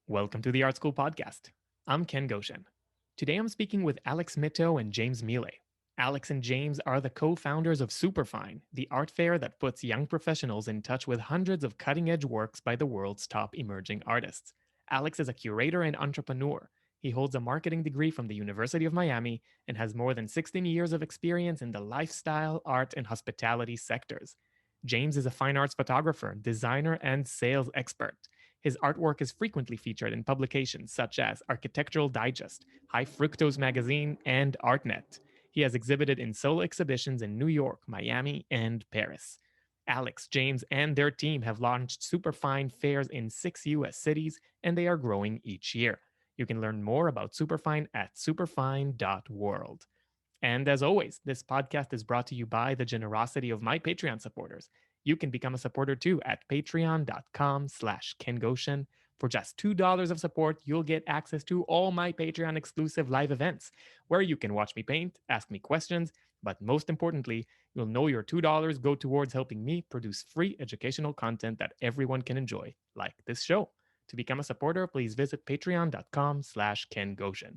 Welcome to the Art School Podcast. I'm Ken Goshen. Today I'm speaking with Alex Mitto and James Miele. Alex and James are the co-founders of Superfine, the art fair that puts young professionals in touch with hundreds of cutting-edge works by the world's top emerging artists. Alex is a curator and entrepreneur. He holds a marketing degree from the University of Miami and has more than 16 years of experience in the lifestyle, art, and hospitality sectors. James is a fine arts photographer, designer, and sales expert. His artwork is frequently featured in publications such as Architectural Digest, High Fructose Magazine, and ArtNet. He has exhibited in solo exhibitions in New York, Miami, and Paris. Alex, James, and their team have launched Superfine fairs in 6 US cities, and they are growing each year. You can learn more about Superfine at superfine.world. And as always, this podcast is brought to you by the generosity of my Patreon supporters. You can become a supporter too at patreon.com/KenGoshen. For just $2 of support, you'll get access to all my Patreon exclusive live events, where you can watch me paint, ask me questions, but most importantly, you'll know your $2 go towards helping me produce free educational content that everyone can enjoy, like this show. To become a supporter, please visit patreon.com/KenGoshen.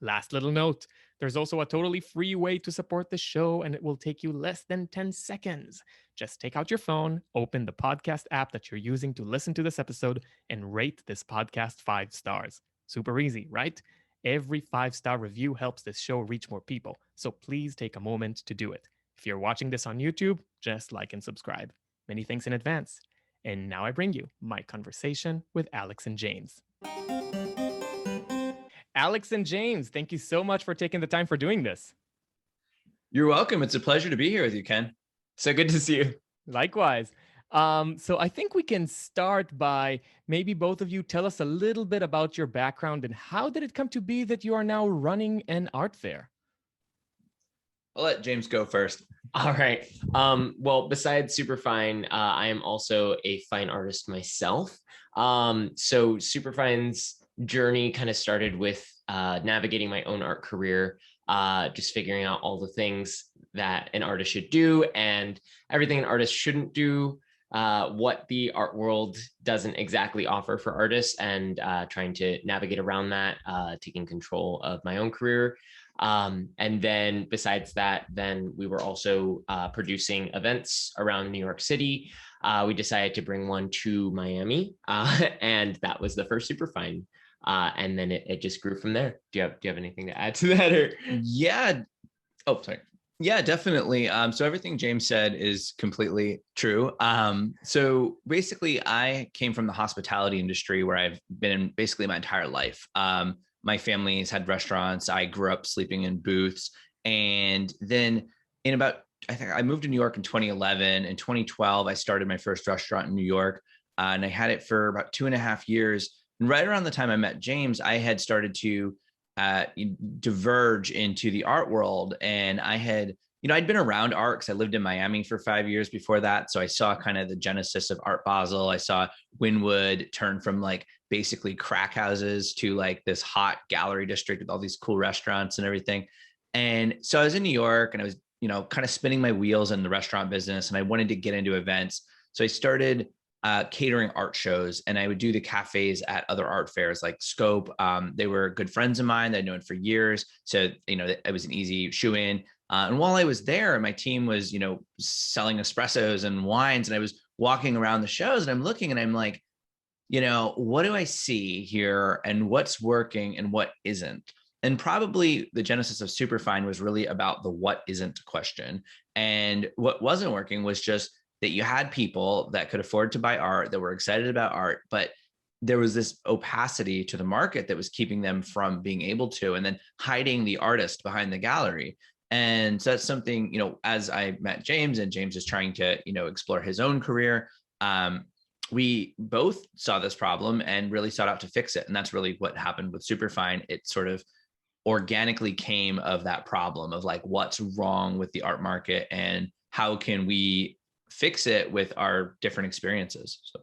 Last little note, there's also a totally free way to support the show, and it will take you less than 10 seconds. Just take out your phone, open the podcast app that you're using to listen to this episode, and rate this podcast 5 stars. Super easy, right? Every 5-star review helps this show reach more people, so please take a moment to do it. If you're watching this on YouTube, just like and subscribe. Many thanks in advance. And now I bring you my conversation with Alex and James. Alex and James, thank you so much for taking the time for doing this. You're welcome. It's a pleasure to be here with you, Ken. So good to see you. Likewise. So I think we can start by maybe both of you tell us a little bit about your background and how did it come to be that you are now running an art fair? I'll let James go first. All right. Well, besides Superfine, I am also a fine artist myself. So Superfine's journey kind of started with navigating my own art career, just figuring out all the things that an artist should do and everything an artist shouldn't do, what the art world doesn't exactly offer for artists, and trying to navigate around that, taking control of my own career. And then besides that, then we were also producing events around New York City. We decided to bring one to Miami, and that was the first Superfine. And then it just grew from there. Do you have anything to add to that? Or? Yeah. Oh, sorry. Yeah, definitely. So everything James said is completely true. So basically, I came from the hospitality industry where I've been basically my entire life. My family's had restaurants. I grew up sleeping in booths. And then I think I moved to New York in 2011. In 2012, I started my first restaurant in New York. And I had it for about 2.5 years. And right around the time I met James, I had started to diverge into the art world. And I had, I'd been around art because I lived in Miami for 5 years before that. So I saw kind of the genesis of Art Basel. I saw Wynwood turn from like basically crack houses to like this hot gallery district with all these cool restaurants and everything. And so I was in New York and I was, kind of spinning my wheels in the restaurant business, and I wanted to get into events. So I started catering art shows, and I would do the cafes at other art fairs like Scope. They were good friends of mine that I'd known for years. So, it was an easy shoe in. And while I was there, my team was, selling espressos and wines, and I was walking around the shows and I'm looking and I'm like, what do I see here and what's working and what isn't? And probably the genesis of Superfine was really about the what isn't question. And what wasn't working was just that you had people that could afford to buy art, that were excited about art, but there was this opacity to the market that was keeping them from being able to, and then hiding the artist behind the gallery. And so that's something, as I met James, and James is trying to, explore his own career, we both saw this problem and really sought out to fix it. And that's really what happened with Superfine. It sort of organically came of that problem of like, what's wrong with the art market and how can we fix it with our different experiences. So.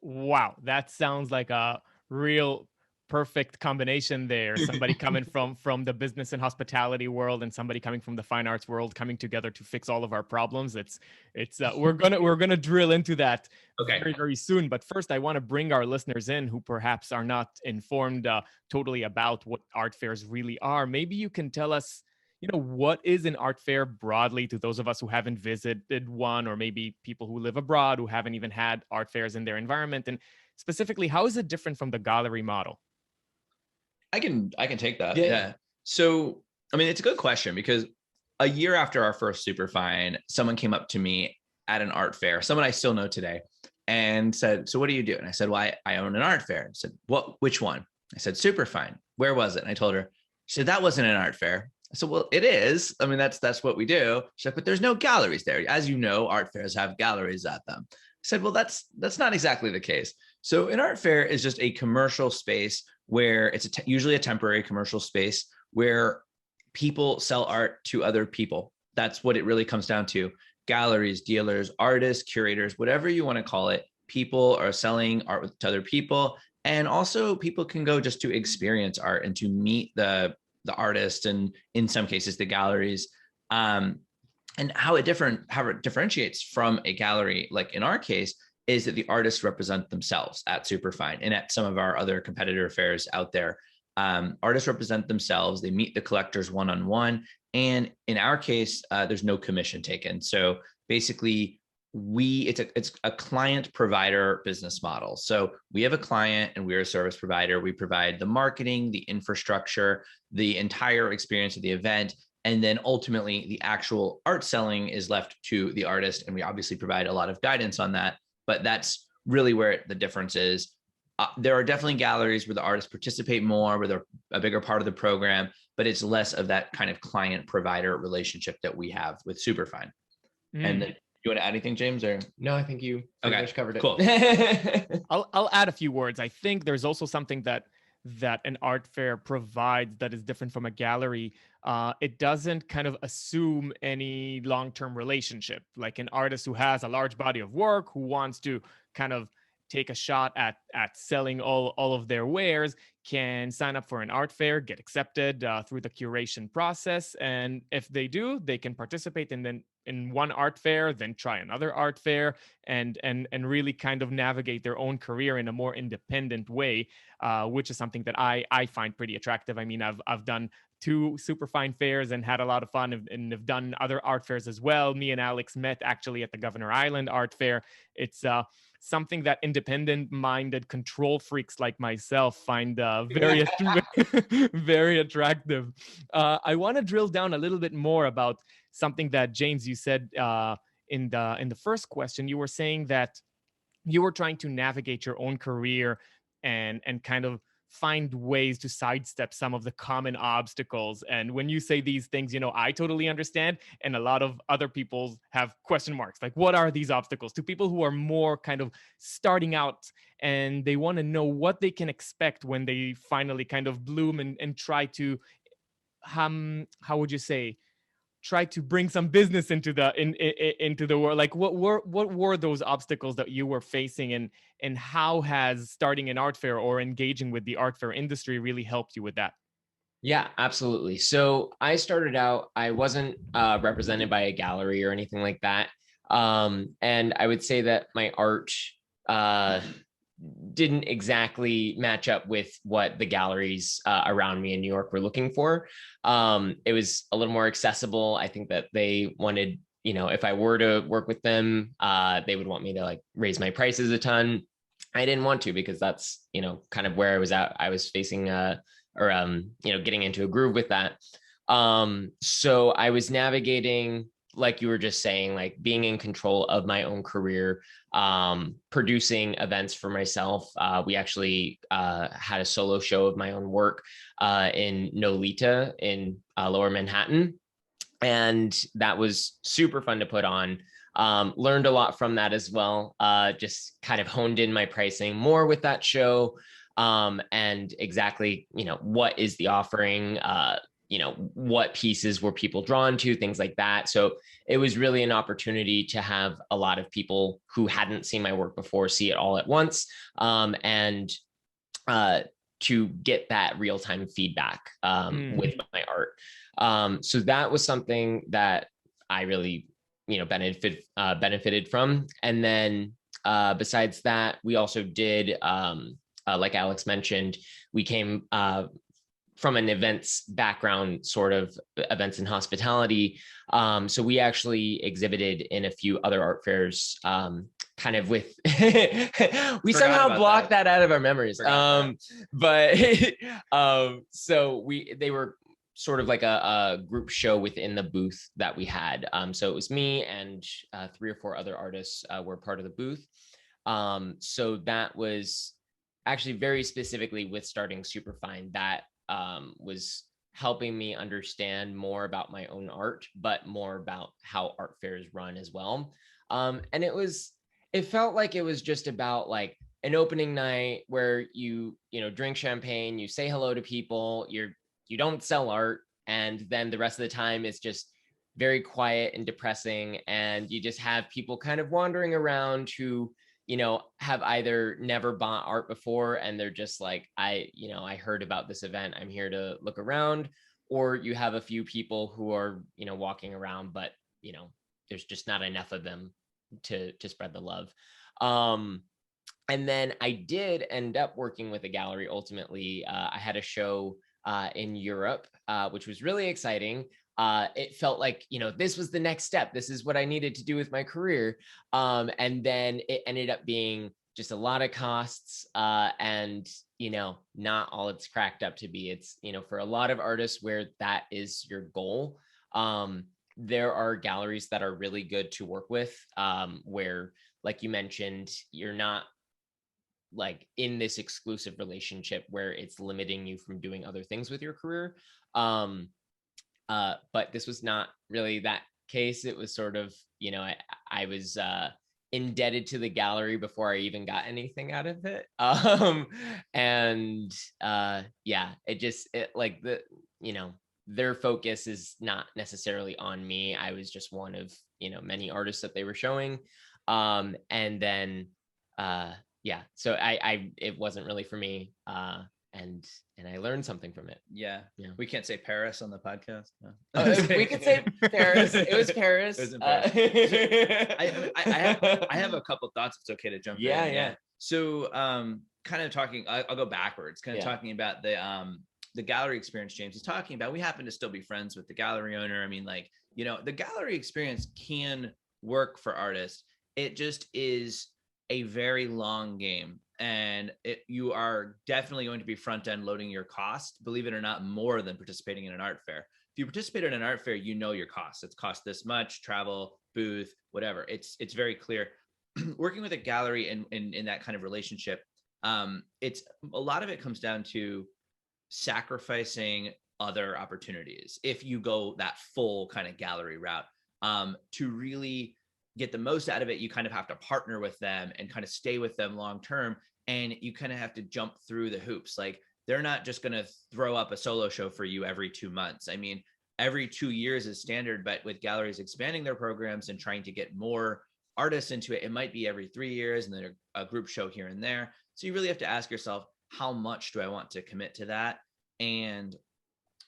Wow, that sounds like a real perfect combination there. Somebody coming from the business and hospitality world, and somebody coming from the fine arts world, coming together to fix all of our problems. It's we're gonna drill into that very, very soon. But first, I want to bring our listeners in who perhaps are not informed totally about what art fairs really are. Maybe you can tell us, what is an art fair broadly to those of us who haven't visited one, or maybe people who live abroad who haven't even had art fairs in their environment, and specifically, how is it different from the gallery model? I can take that. Yeah. So, I mean, it's a good question because a year after our first Superfine, someone came up to me at an art fair, someone I still know today, and said, "So what do you do?" And I said, "Well, I own an art fair." I said, which one? I said, "Superfine." "Where was it?" And I told her. She said, "That wasn't an art fair." I said, "Well, it is. I mean, that's what we do." She's like, "But there's no galleries there. As you know, art fairs have galleries at them." I said, "Well, that's not exactly the case." So an art fair is just a commercial space where it's usually a temporary commercial space where people sell art to other people. That's what it really comes down to. Galleries, dealers, artists, curators, whatever you want to call it. People are selling art to other people. And also people can go just to experience art and to meet the artist, and in some cases, the galleries. And how it differentiates from a gallery, like in our case, is that the artists represent themselves at Superfine and at some of our other competitor fairs out there. Artists represent themselves. They meet the collectors one-on-one. And in our case, there's no commission taken. So basically, it's a client provider business model. So we have a client and we're a service provider. We provide the marketing, the infrastructure, the entire experience of the event. And then ultimately the actual art selling is left to the artist. And we obviously provide a lot of guidance on that. But that's really where the difference is. There are definitely galleries where the artists participate more, where they're a bigger part of the program, but it's less of that kind of client provider relationship that we have with Superfine. And then, you want to add anything, James? Or no, I think you pretty much covered it. Cool. I'll add a few words. I think there's also something that an art fair provides that is different from a gallery. It doesn't kind of assume any long-term relationship. Like an artist who has a large body of work, who wants to kind of take a shot at selling all of their wares, can sign up for an art fair, get accepted through the curation process, and if they do, they can participate in one art fair, then try another art fair, and really kind of navigate their own career in a more independent way, which is something that I find pretty attractive. I mean, I've done 2 Superfine fairs and had a lot of fun, and have done other art fairs as well. Me and Alex met actually at the Governor Island Art Fair. It's something that independent-minded control freaks like myself find very very attractive. I want to drill down a little bit more about something that, James, you said in the first question. You were saying that you were trying to navigate your own career and kind of find ways to sidestep some of the common obstacles. And when you say these things, I totally understand. And a lot of other people have question marks. Like, what are these obstacles to people who are more kind of starting out, and they want to know what they can expect when they finally kind of bloom and try to, how would you say, try to bring some business into the world? Like, what were those obstacles that you were facing, and how has starting an art fair or engaging with the art fair industry really helped you with that? Yeah, absolutely. So I started out, I wasn't represented by a gallery or anything like that. And I would say that my art didn't exactly match up with what the galleries around me in New York were looking for. It was a little more accessible. I think that they wanted, if I were to work with them, they would want me to like raise my prices a ton. I didn't want to, because that's, kind of where I was at. I was facing getting into a groove with that. So I was navigating, like you were just saying, like being in control of my own career, producing events for myself. We actually had a solo show of my own work in Nolita in Lower Manhattan. And that was super fun to put on. Learned a lot from that as well. Just kind of honed in my pricing more with that show. and exactly, what is the offering, what pieces were people drawn to, things like that. So it was really an opportunity to have a lot of people who hadn't seen my work before see it all at once, and to get that real-time feedback with my art. So that was something that I really, benefited from. And then besides that, we also did, like Alex mentioned, we came from an events background, sort of events and hospitality. So we actually exhibited in a few other art fairs, kind of with, we somehow blocked that out of our memories. But so they were sort of like a group show within the booth that we had. So it was me and 3 or 4 other artists were part of the booth. So that was actually very specifically with starting Superfine, that was helping me understand more about my own art, but more about how art fairs run as well. And it felt like it was just about like an opening night where you drink champagne, you say hello to people, you don't sell art, and then the rest of the time it's just very quiet and depressing, and you just have people kind of wandering around who have either never bought art before and they're just like, I heard about this event, I'm here to look around, or you have a few people who are walking around, but there's just not enough of them to spread the love. And then I did end up working with a gallery ultimately. I had a show in Europe, which was really exciting. It felt like, this was the next step. This is what I needed to do with my career. And then it ended up being just a lot of costs, and, not all it's cracked up to be. It's, for a lot of artists where that is your goal. There are galleries that are really good to work with, where, like you mentioned, you're not like in this exclusive relationship where it's limiting you from doing other things with your career. But this was not really that case. It was sort of, I was indebted to the gallery before I even got anything out of it. Their focus is not necessarily on me. I was just one of, many artists that they were showing. And then, so it wasn't really for me. And I learned something from it. Yeah. We can't say Paris on the podcast. No. We could say Paris. It was Paris. It was in Paris. I have a couple thoughts. It's okay to jump in. Yeah. So, kind of talking. I'll go backwards. Kind of talking about the gallery experience. James is talking about. We happen to still be friends with the gallery owner. I mean, like, the gallery experience can work for artists. It just is a very long game. And you are definitely going to be front end loading your cost, believe it or not, more than participating in an art fair. If you participate in an art fair, your costs. It's cost this much, travel, booth, whatever. It's very clear. Working with a gallery in that kind of relationship, it's a lot of it comes down to sacrificing other opportunities. If you go that full kind of gallery route, to really get the most out of it, you kind of have to partner with them and kind of stay with them long term. And you kind of have to jump through the hoops. Like, they're not just going to throw up a solo show for you every 2 months. I mean, every 2 years is standard, but with galleries expanding their programs and trying to get more artists into it, it might be every 3 years and then a group show here and there. So you really have to ask yourself, how much do I want to commit to that? And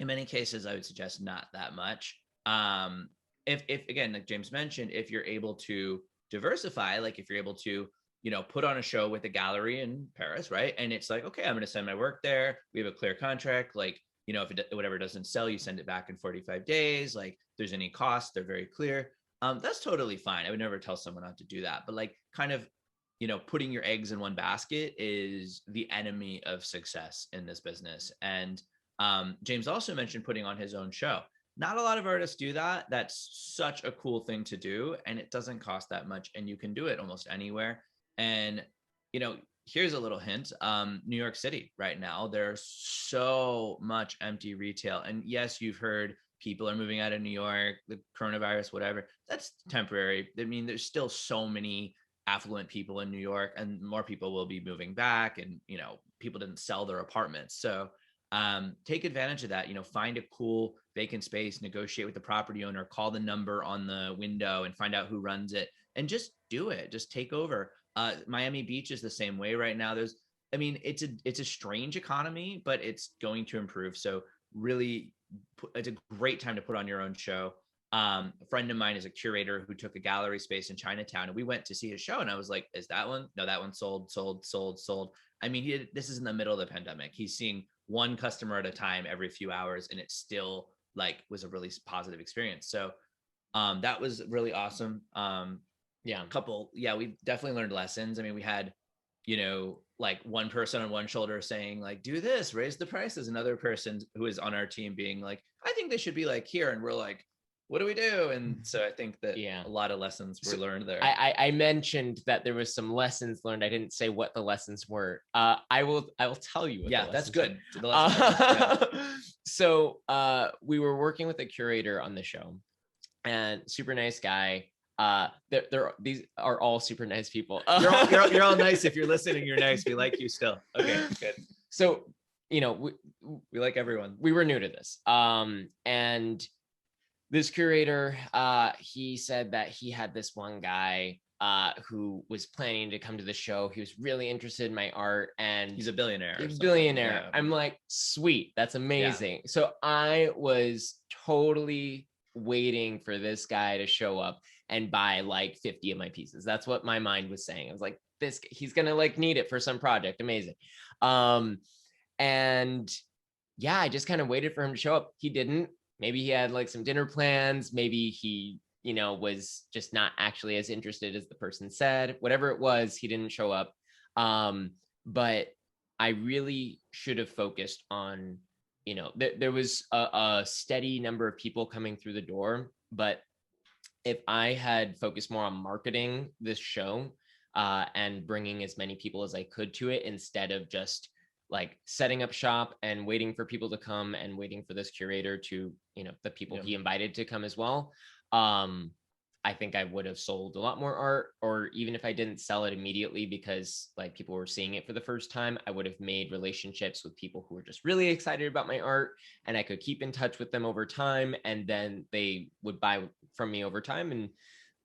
in many cases, I would suggest not that much. If again, like James mentioned, if you're able to diversify, like if you're able to, put on a show with a gallery in Paris, right? And it's like, okay, I'm going to send my work there. We have a clear contract. Like, if whatever doesn't sell, you send it back in 45 days. Like, if there's any costs, they're very clear. That's totally fine. I would never tell someone not to do that. But like, kind of, putting your eggs in one basket is the enemy of success in this business. And James also mentioned putting on his own show. Not a lot of artists do that. That's such a cool thing to do. And it doesn't cost that much. And you can do it almost anywhere. And, here's a little hint. New York City right now, there's so much empty retail. And yes, you've heard people are moving out of New York, the coronavirus, whatever. That's temporary. I mean, there's still so many affluent people in New York, and more people will be moving back. And, people didn't sell their apartments. So take advantage of that, find a cool vacant space, negotiate with the property owner, call the number on the window and find out who runs it, and just do it. Just take over. Miami Beach is the same way right now. It's a strange economy, but it's going to improve. So really, it's a great time to put on your own show. A friend of mine is a curator who took a gallery space in Chinatown, and we went to see his show, and I was like, is that one? No, that one sold. This is in the middle of the pandemic. He's seeing one customer at a time every few hours, and it still was a really positive experience. So that was really awesome. We definitely learned lessons. We had, one person on one shoulder saying do this, raise the prices. Another person who is on our team being like, I think they should be here. And we're like, what do we do? And so I think that a lot of lessons were learned there. I mentioned that there was some lessons learned. I didn't say what the lessons were. I will tell you. That's good. So we were working with a curator on the show, and super nice guy. These are all super nice people. You're all nice. If you're listening, you're nice. We like you still. Okay, good. So we like everyone. We were new to this, and this curator, he said that he had this one guy who was planning to come to the show. He was really interested in my art, and he's a billionaire. Yeah. I'm like, sweet, that's amazing. Yeah. So I was totally waiting for this guy to show up and buy 50 of my pieces. That's what my mind was saying. I was like, he's gonna need it for some project. Amazing. And yeah, I just kind of waited for him to show up. He didn't. Maybe he had some dinner plans. Maybe he, was just not actually as interested as the person said. Whatever it was, he didn't show up. But I really should have focused on, there was a steady number of people coming through the door. But if I had focused more on marketing this show and bringing as many people as I could to it, instead of just setting up shop and waiting for people to come and waiting for this curator to, the people he invited to come as well. I think I would have sold a lot more art, or even if I didn't sell it immediately because people were seeing it for the first time, I would have made relationships with people who were just really excited about my art, and I could keep in touch with them over time. And then they would buy from me over time. And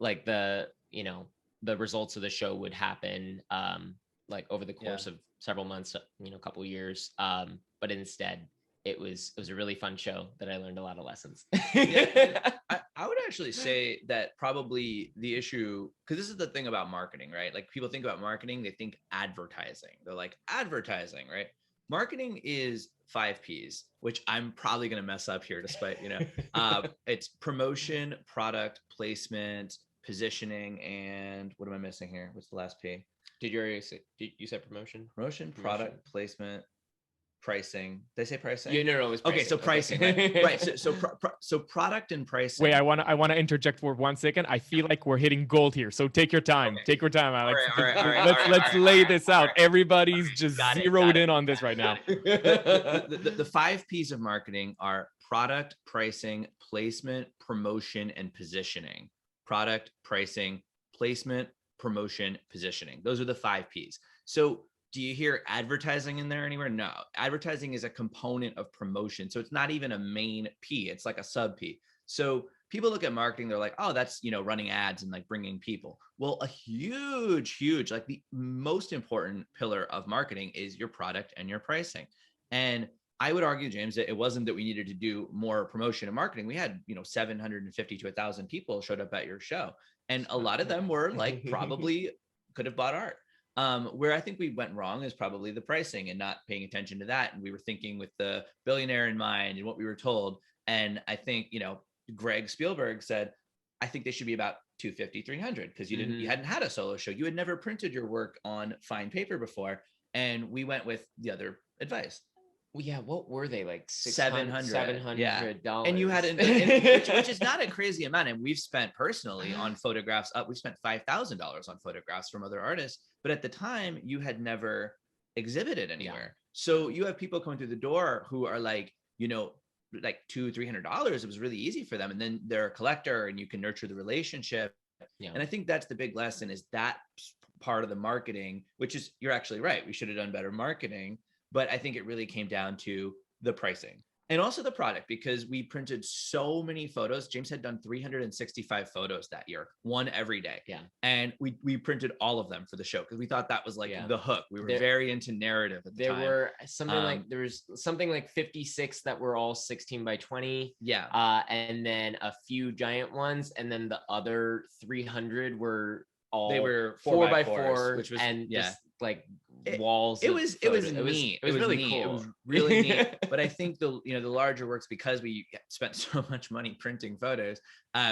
the results of the show would happen over the course of several months, a couple of years. But instead, it was a really fun show that I learned a lot of lessons. I would actually say that probably the issue, because this is the thing about marketing, right? People think about marketing, they think advertising. They're like, advertising, right? Marketing is 5 Ps, which I'm probably going to mess up here despite, it's promotion, product, placement, positioning, and what am I missing here? What's the last P? Did you already say, you said promotion? Promotion, product, placement, pricing. Did I say pricing? Yeah, no, it was pricing. Okay, so pricing, right? Right. So product and pricing. Wait, I want to interject for 1 second. I feel like we're hitting gold here. So take your time. Okay. Take your time, Alex. All right, let's lay this out. Everybody's just zeroed in on this right now. The 5 Ps of marketing are product, pricing, placement, promotion, and positioning. Product, pricing, placement, promotion, positioning. Those are the 5 Ps. So do you hear advertising in there anywhere? No. Advertising is a component of promotion. So it's not even a main P. It's like a sub P. So people look at marketing, they're like, oh, that's, running ads and bringing people. Well, a huge, the most important pillar of marketing is your product and your pricing. And I would argue, James, that it wasn't that we needed to do more promotion and marketing. We had, 750 to 1,000 people showed up at your show. And a lot of them were probably could have bought art. Where I think we went wrong is probably the pricing and not paying attention to that. And we were thinking with the billionaire in mind and what we were told. And I think, Greg Spielberg said, I think they should be about 250, 300 because you hadn't had a solo show. You had never printed your work on fine paper before. And we went with the other advice. Well, yeah, what were they, $700? Yeah. And you had, which is not a crazy amount. And we've spent personally on photographs we've spent $5,000 on photographs from other artists. But at the time, you had never exhibited anywhere. Yeah. So you have people coming through the door who are $200, $300. It was really easy for them. And then they're a collector and you can nurture the relationship. Yeah. And I think that's the big lesson, is that part of the marketing, which is, you're actually right. We should have done better marketing. But I think it really came down to the pricing and also the product, because we printed so many photos. James had done 365 photos that year, one every day. Yeah. And we printed all of them for the show because we thought that was like the hook. We were very into narrative at the time. There was something like 56 that were all 16 by 20. Yeah. And then a few giant ones. And then the other 300 were all they were 4x4, which was just like walls. It was neat. It was really neat. cool. It was really neat. But I think the larger works, because we spent so much money printing photos,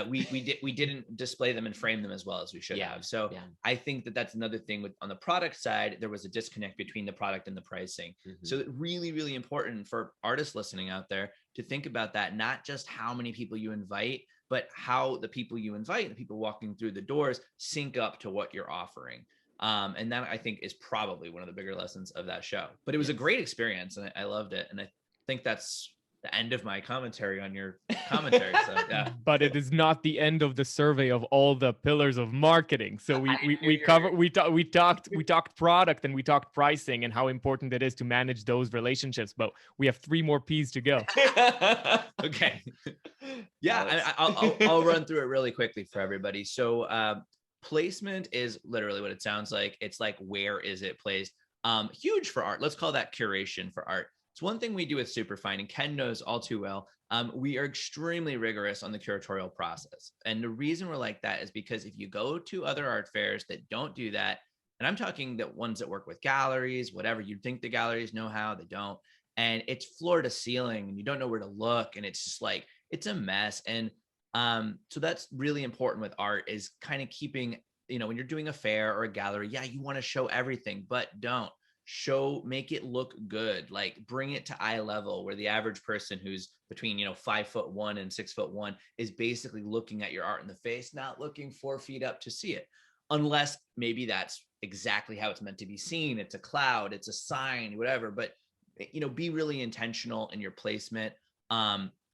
we didn't display them and frame them as well as we should have. So I think that's another thing on the product side. There was a disconnect between the product and the pricing. So really, really important for artists listening out there to think about that. Not just how many people you invite, but how the people you invite, the people walking through the doors, sync up to what you're offering. And that, I think, is probably one of the bigger lessons of that show. But it was a great experience, and I loved it. And I think that's the end of my commentary on your commentary. So yeah. But it is not the end of the survey of all the pillars of marketing. So we talked product, and we talked pricing and how important it is to manage those relationships. But we have 3 more P's to go. Okay. Yeah, I'll run through it really quickly for everybody. So placement is literally what it sounds like. It's like, where is it placed? Huge for art. Let's call that curation for art. It's one thing we do with Superfine, and Ken knows all too well. We are extremely rigorous on the curatorial process. And the reason we're like that is because if you go to other art fairs that don't do that, and I'm talking that ones that work with galleries, whatever, you think the galleries know how, they don't. And it's floor to ceiling, and you don't know where to look. And it's just like, it's a mess. And so that's really important with art, is kind of keeping, when you're doing a fair or a gallery, you want to show everything, but don't make it look good. Like, bring it to eye level, where the average person who's between 5'1" and 6'1" is basically looking at your art in the face, not looking 4 feet up to see it, unless maybe that's exactly how it's meant to be seen. It's a cloud, it's a sign, whatever. But be really intentional in your placement.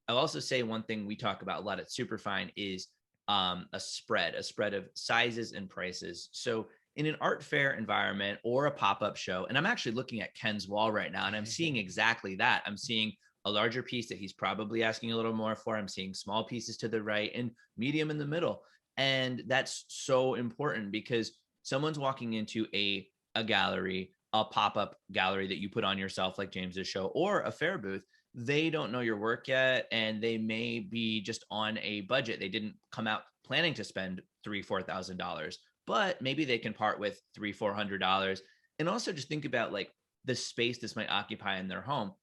I'll also say one thing we talk about a lot at Superfine is a spread of sizes and prices. So in an art fair environment or a pop-up show, and I'm actually looking at Ken's wall right now, and I'm seeing exactly that. I'm seeing a larger piece that he's probably asking a little more for. I'm seeing small pieces to the right and medium in the middle. And that's so important, because someone's walking into a gallery, a pop-up gallery that you put on yourself, like James's show, or a fair booth. They don't know your work yet, and they may be just on a budget. They didn't come out planning to spend $3,000-$4,000, but maybe they can part with $300-$400. And also just think about like the space this might occupy in their home.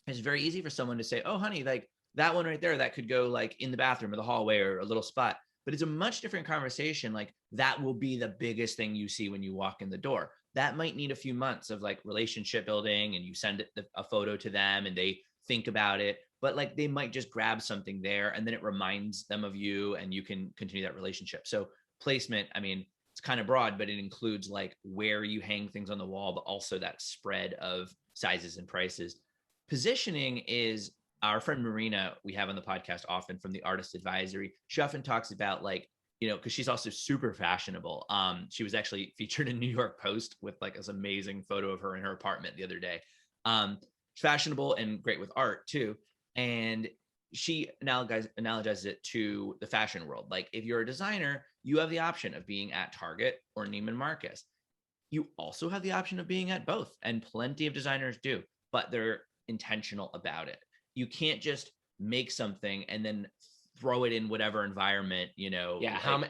It's very easy for someone to say, oh, honey, like that one right there, that could go like in the bathroom or the hallway or a little spot. But it's a much different conversation. Like, that will be the biggest thing you see when you walk in the door. That might need a few months of like relationship building, and you send a photo to them and they think about it, but like they might just grab something there, and then it reminds them of you, and you can continue that relationship. So placement, I mean, it's kind of broad, but it includes like where you hang things on the wall, but also that spread of sizes and prices. Positioning is, our friend Marina, we have on the podcast often, from the Artist Advisory. She often talks about like, because she's also super fashionable. She was actually featured in New York Post with like this amazing photo of her in her apartment the other day. Fashionable and great with art too. And she analogizes it to the fashion world. Like, if you're a designer, you have the option of being at Target or Neiman Marcus. You also have the option of being at both, and plenty of designers do, but they're intentional about it. You can't just make something and then throw it in whatever environment,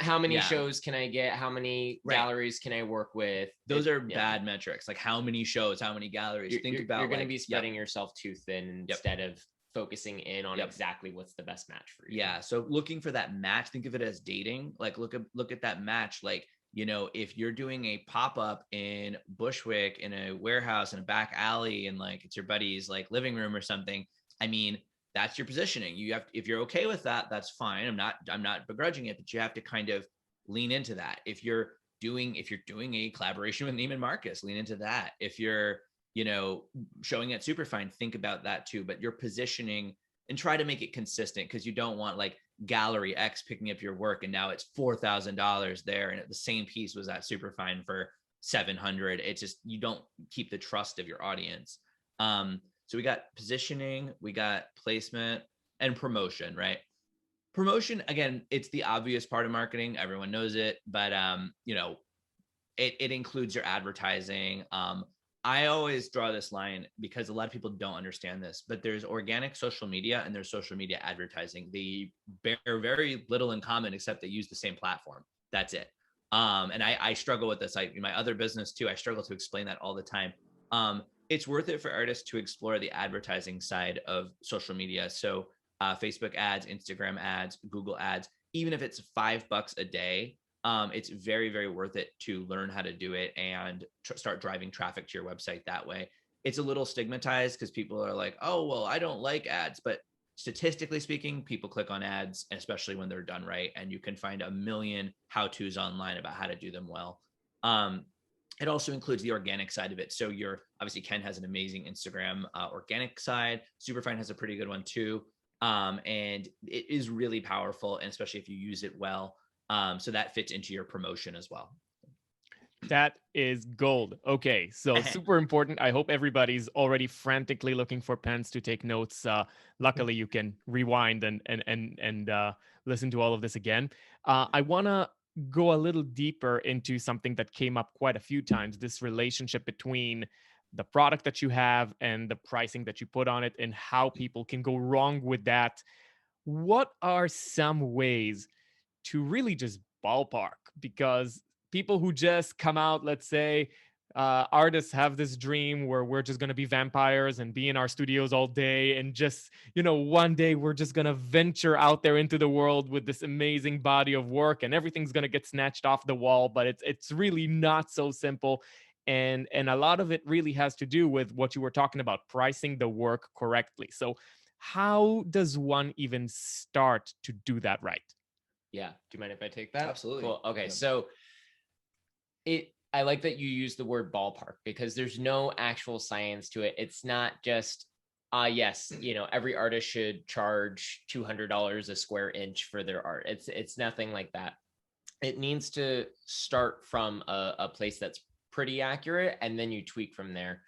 how many shows can I get? How many galleries can I work with? Those are bad metrics. Like, how many shows, how many galleries? You're going to be spreading yourself too thin instead of focusing in on exactly what's the best match for you. Yeah. So looking for that match, think of it as dating. Like, look at that match. Like, if you're doing a pop-up in Bushwick in a warehouse in a back alley, and like it's your buddy's like living room or something, I mean, that's your positioning. You have, if you're okay with that, that's fine. I'm not begrudging it, but you have to kind of lean into that. If you're doing a collaboration with Neiman Marcus, lean into that. If you're, showing at Superfine, think about that too. But your positioning, and try to make it consistent, because you don't want like Gallery X picking up your work and now it's $4,000 there, and the same piece was at Superfine for $700. It's just, you don't keep the trust of your audience. So we got positioning, we got placement, and promotion, right? Promotion, again, it's the obvious part of marketing. Everyone knows it, but it includes your advertising. I always draw this line because a lot of people don't understand this, but there's organic social media and there's social media advertising. They bear very little in common except they use the same platform. That's it. And I struggle with this. In my other business too, I struggle to explain that all the time. It's worth it for artists to explore the advertising side of social media. So Facebook ads, Instagram ads, Google ads, even if it's $5 a day, it's very, very worth it to learn how to do it and start driving traffic to your website that way. It's a little stigmatized because people are like, oh, well, I don't like ads. But statistically speaking, people click on ads, especially when they're done right. And you can find a million how-tos online about how to do them well. It also includes the organic side of it. So obviously Ken has an amazing Instagram organic side. Superfine has a pretty good one too. And it is really powerful, and especially if you use it well. So that fits into your promotion as well. That is gold. Okay, so super important. I hope everybody's already frantically looking for pens to take notes. Luckily, you can rewind and listen to all of this again. I want to go a little deeper into something that came up quite a few times, this relationship between the product that you have and the pricing that you put on it and how people can go wrong with that. What are some ways to really just ballpark? Because people who just come out, let's say, artists have this dream where we're just going to be vampires and be in our studios all day, and just, one day we're just going to venture out there into the world with this amazing body of work and everything's going to get snatched off the wall. But it's really not so simple. And a lot of it really has to do with what you were talking about, pricing the work correctly. So how does one even start to do that right? Yeah. Do you mind if I take that? Absolutely. Cool. Okay. Yeah. So I like that you use the word ballpark because there's no actual science to it. It's not just, yes, every artist should charge $200 a square inch for their art. It's nothing like that. It needs to start from a place that's pretty accurate, and then you tweak from there.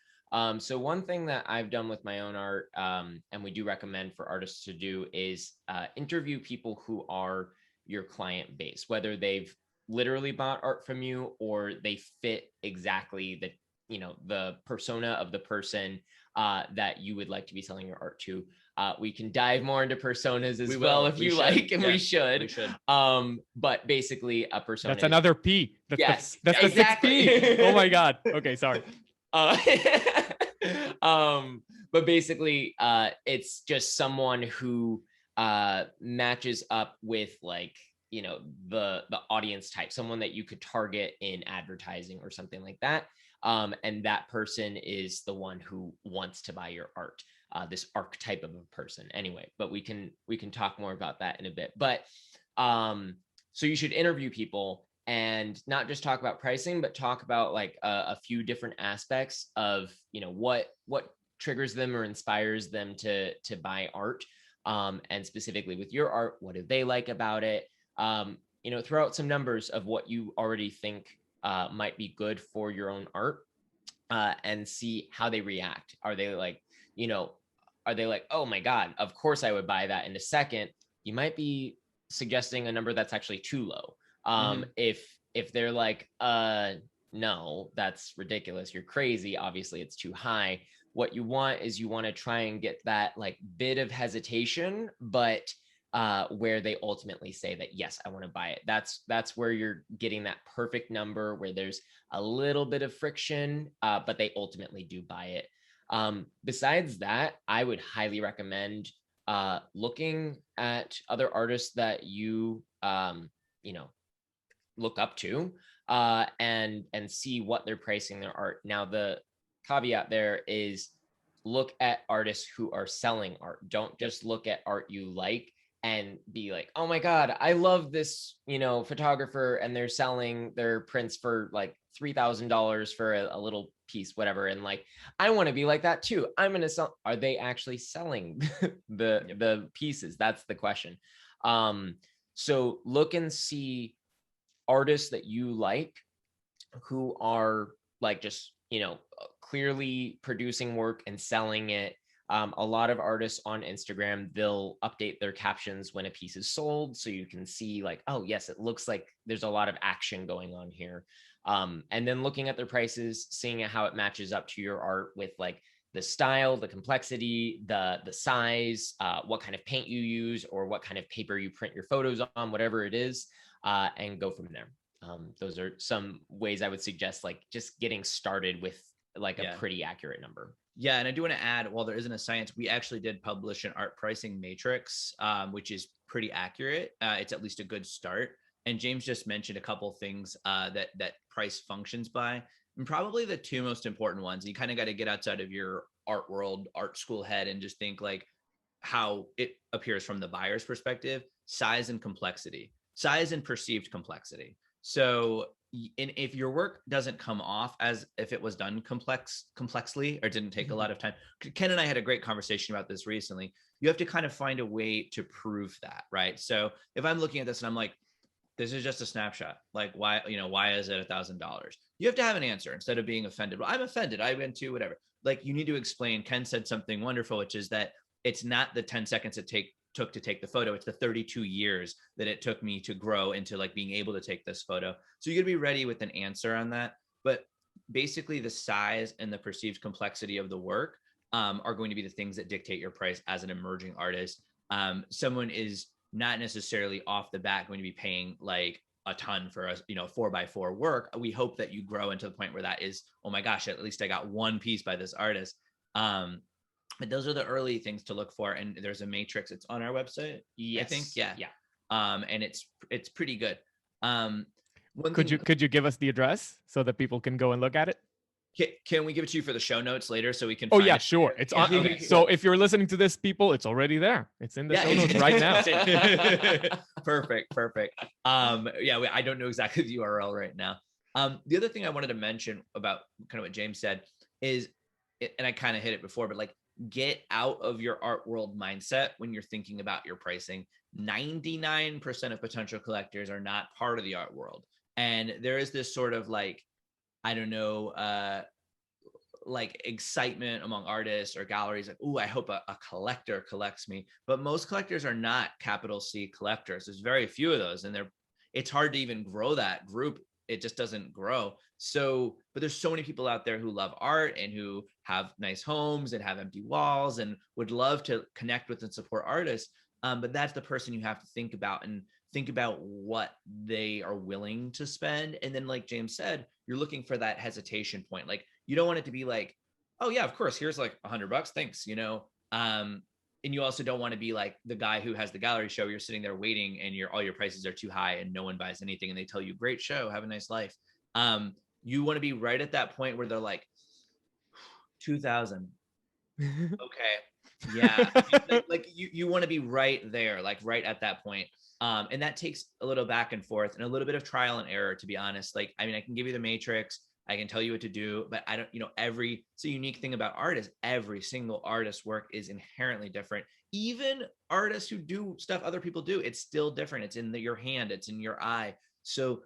So one thing that I've done with my own art, and we do recommend for artists to do, is interview people who are your client base, whether they've literally bought art from you or they fit exactly the persona of the person that you would like to be selling your art to. We can dive more into personas as well if you like, and we should. But basically, a persona. That's another P. That's exactly. The 6P. Oh my God. Okay, sorry. But basically, it's just someone who matches up with the audience type, someone that you could target in advertising or something like that. And that person is the one who wants to buy your art, this archetype of a person anyway, but we can talk more about that in a bit. But so you should interview people and not just talk about pricing, but talk about a few different aspects of, what triggers them or inspires them to buy art. And specifically with your art, what do they like about it? Throw out some numbers of what you already think might be good for your own art, and see how they react. Are they like, oh my God, of course I would buy that in a second? You might be suggesting a number that's actually too low. If they're like, no, that's ridiculous, you're crazy, obviously it's too high. What you want is you want to try and get that bit of hesitation, but where they ultimately say that, yes, I want to buy it. That's where you're getting that perfect number where there's a little bit of friction, but they ultimately do buy it. Besides that, I would highly recommend looking at other artists that you look up to, and see what they're pricing their art. Now, the caveat there is look at artists who are selling art. Don't just look at art you like and be like, oh my God, I love this, photographer, and they're selling their prints for $3,000 for a little piece, whatever. And I want to be like that too. I'm going to sell. Are they actually selling the pieces? That's the question. So look and see artists that you like who are just clearly producing work and selling it. A lot of artists on Instagram, they'll update their captions when a piece is sold. So you can see like, oh, yes, it looks like there's a lot of action going on here. And then looking at their prices, seeing how it matches up to your art with like the style, the complexity, the size, what kind of paint you use, or what kind of paper you print your photos on, whatever it is, and go from there. Those are some ways I would suggest, like just getting started with like a pretty accurate number. Yeah, and I do want to add, while there isn't a science, we actually did publish an art pricing matrix, which is pretty accurate. It's at least a good start. And James just mentioned a couple things that price functions by, and probably the two most important ones. You kind of got to get outside of your art world, art school head, and just think like how it appears from the buyer's perspective: size and complexity, size and perceived complexity. So if your work doesn't come off as if it was done complexly or didn't take a lot of time, Ken and I had a great conversation about this recently. You have to kind of find a way to prove that, right? So if I'm looking at this and I'm like, this is just a snapshot, like why is it $1,000? You have to have an answer instead of being offended. Well, I'm offended, I went to whatever. Like, you need to explain. Ken said something wonderful, which is that it's not the 10 seconds it took to take the photo. It's the 32 years that it took me to grow into like being able to take this photo. So you got to be ready with an answer on that. But basically the size and the perceived complexity of the work are going to be the things that dictate your price as an emerging artist. Someone is not necessarily off the bat going to be paying like a ton for a 4x4 work. We hope that you grow into the point where that is, oh my gosh, at least I got one piece by this artist. But those are the early things to look for. And there's a matrix. It's on our website. Yes. I think. Yeah. And it's pretty good. Could you give us the address so that people can go and look at it? Can we give it to you for the show notes later so we can? Oh yeah, sure. It's on. Okay, so if you're listening to this, people, it's already there. It's in the show notes right now. Perfect. I don't know exactly the URL right now. The other thing I wanted to mention about kind of what James said is, and I kind of hit it before, but like, get out of your art world mindset when you're thinking about your pricing. 99% of potential collectors are not part of the art world. And there is this sort of like, I don't know, like excitement among artists or galleries, like, oh, I hope a collector collects me. But most collectors are not capital C collectors. There's very few of those, and it's hard to even grow that group. It just doesn't grow. So, but there's so many people out there who love art and who have nice homes and have empty walls and would love to connect with and support artists. But that's the person you have to think about, and think about what they are willing to spend. And then, like James said, you're looking for that hesitation point. Like, you don't want it to be like, oh yeah, of course, here's like $100, thanks. And you also don't want to be like the guy who has the gallery show. You're sitting there waiting and all your prices are too high and no one buys anything. And they tell you, great show, have a nice life. You want to be right at that point where they're like, 2,000. Okay. Yeah. like you want to be right there, like right at that point. And that takes a little back and forth and a little bit of trial and error, to be honest. Like, I mean, I can give you the matrix, I can tell you what to do, but I don't, it's a unique thing about art is every single artist's work is inherently different. Even artists who do stuff other people do, it's still different. It's in your hand, it's in your eye. So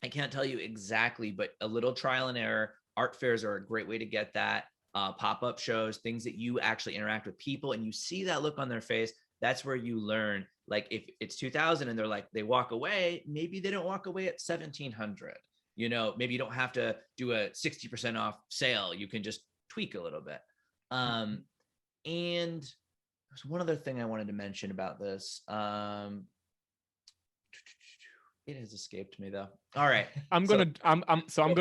I can't tell you exactly, but a little trial and error. Art fairs are a great way to get that. Pop-up shows, things that you actually interact with people and you see that look on their face. That's where you learn. Like, if it's 2,000 and they're like, they walk away, maybe they don't walk away at 1,700. Maybe you don't have to do a 60% off sale. You can just tweak a little bit. And there's one other thing I wanted to mention about this. It has escaped me though. All right. I'm gonna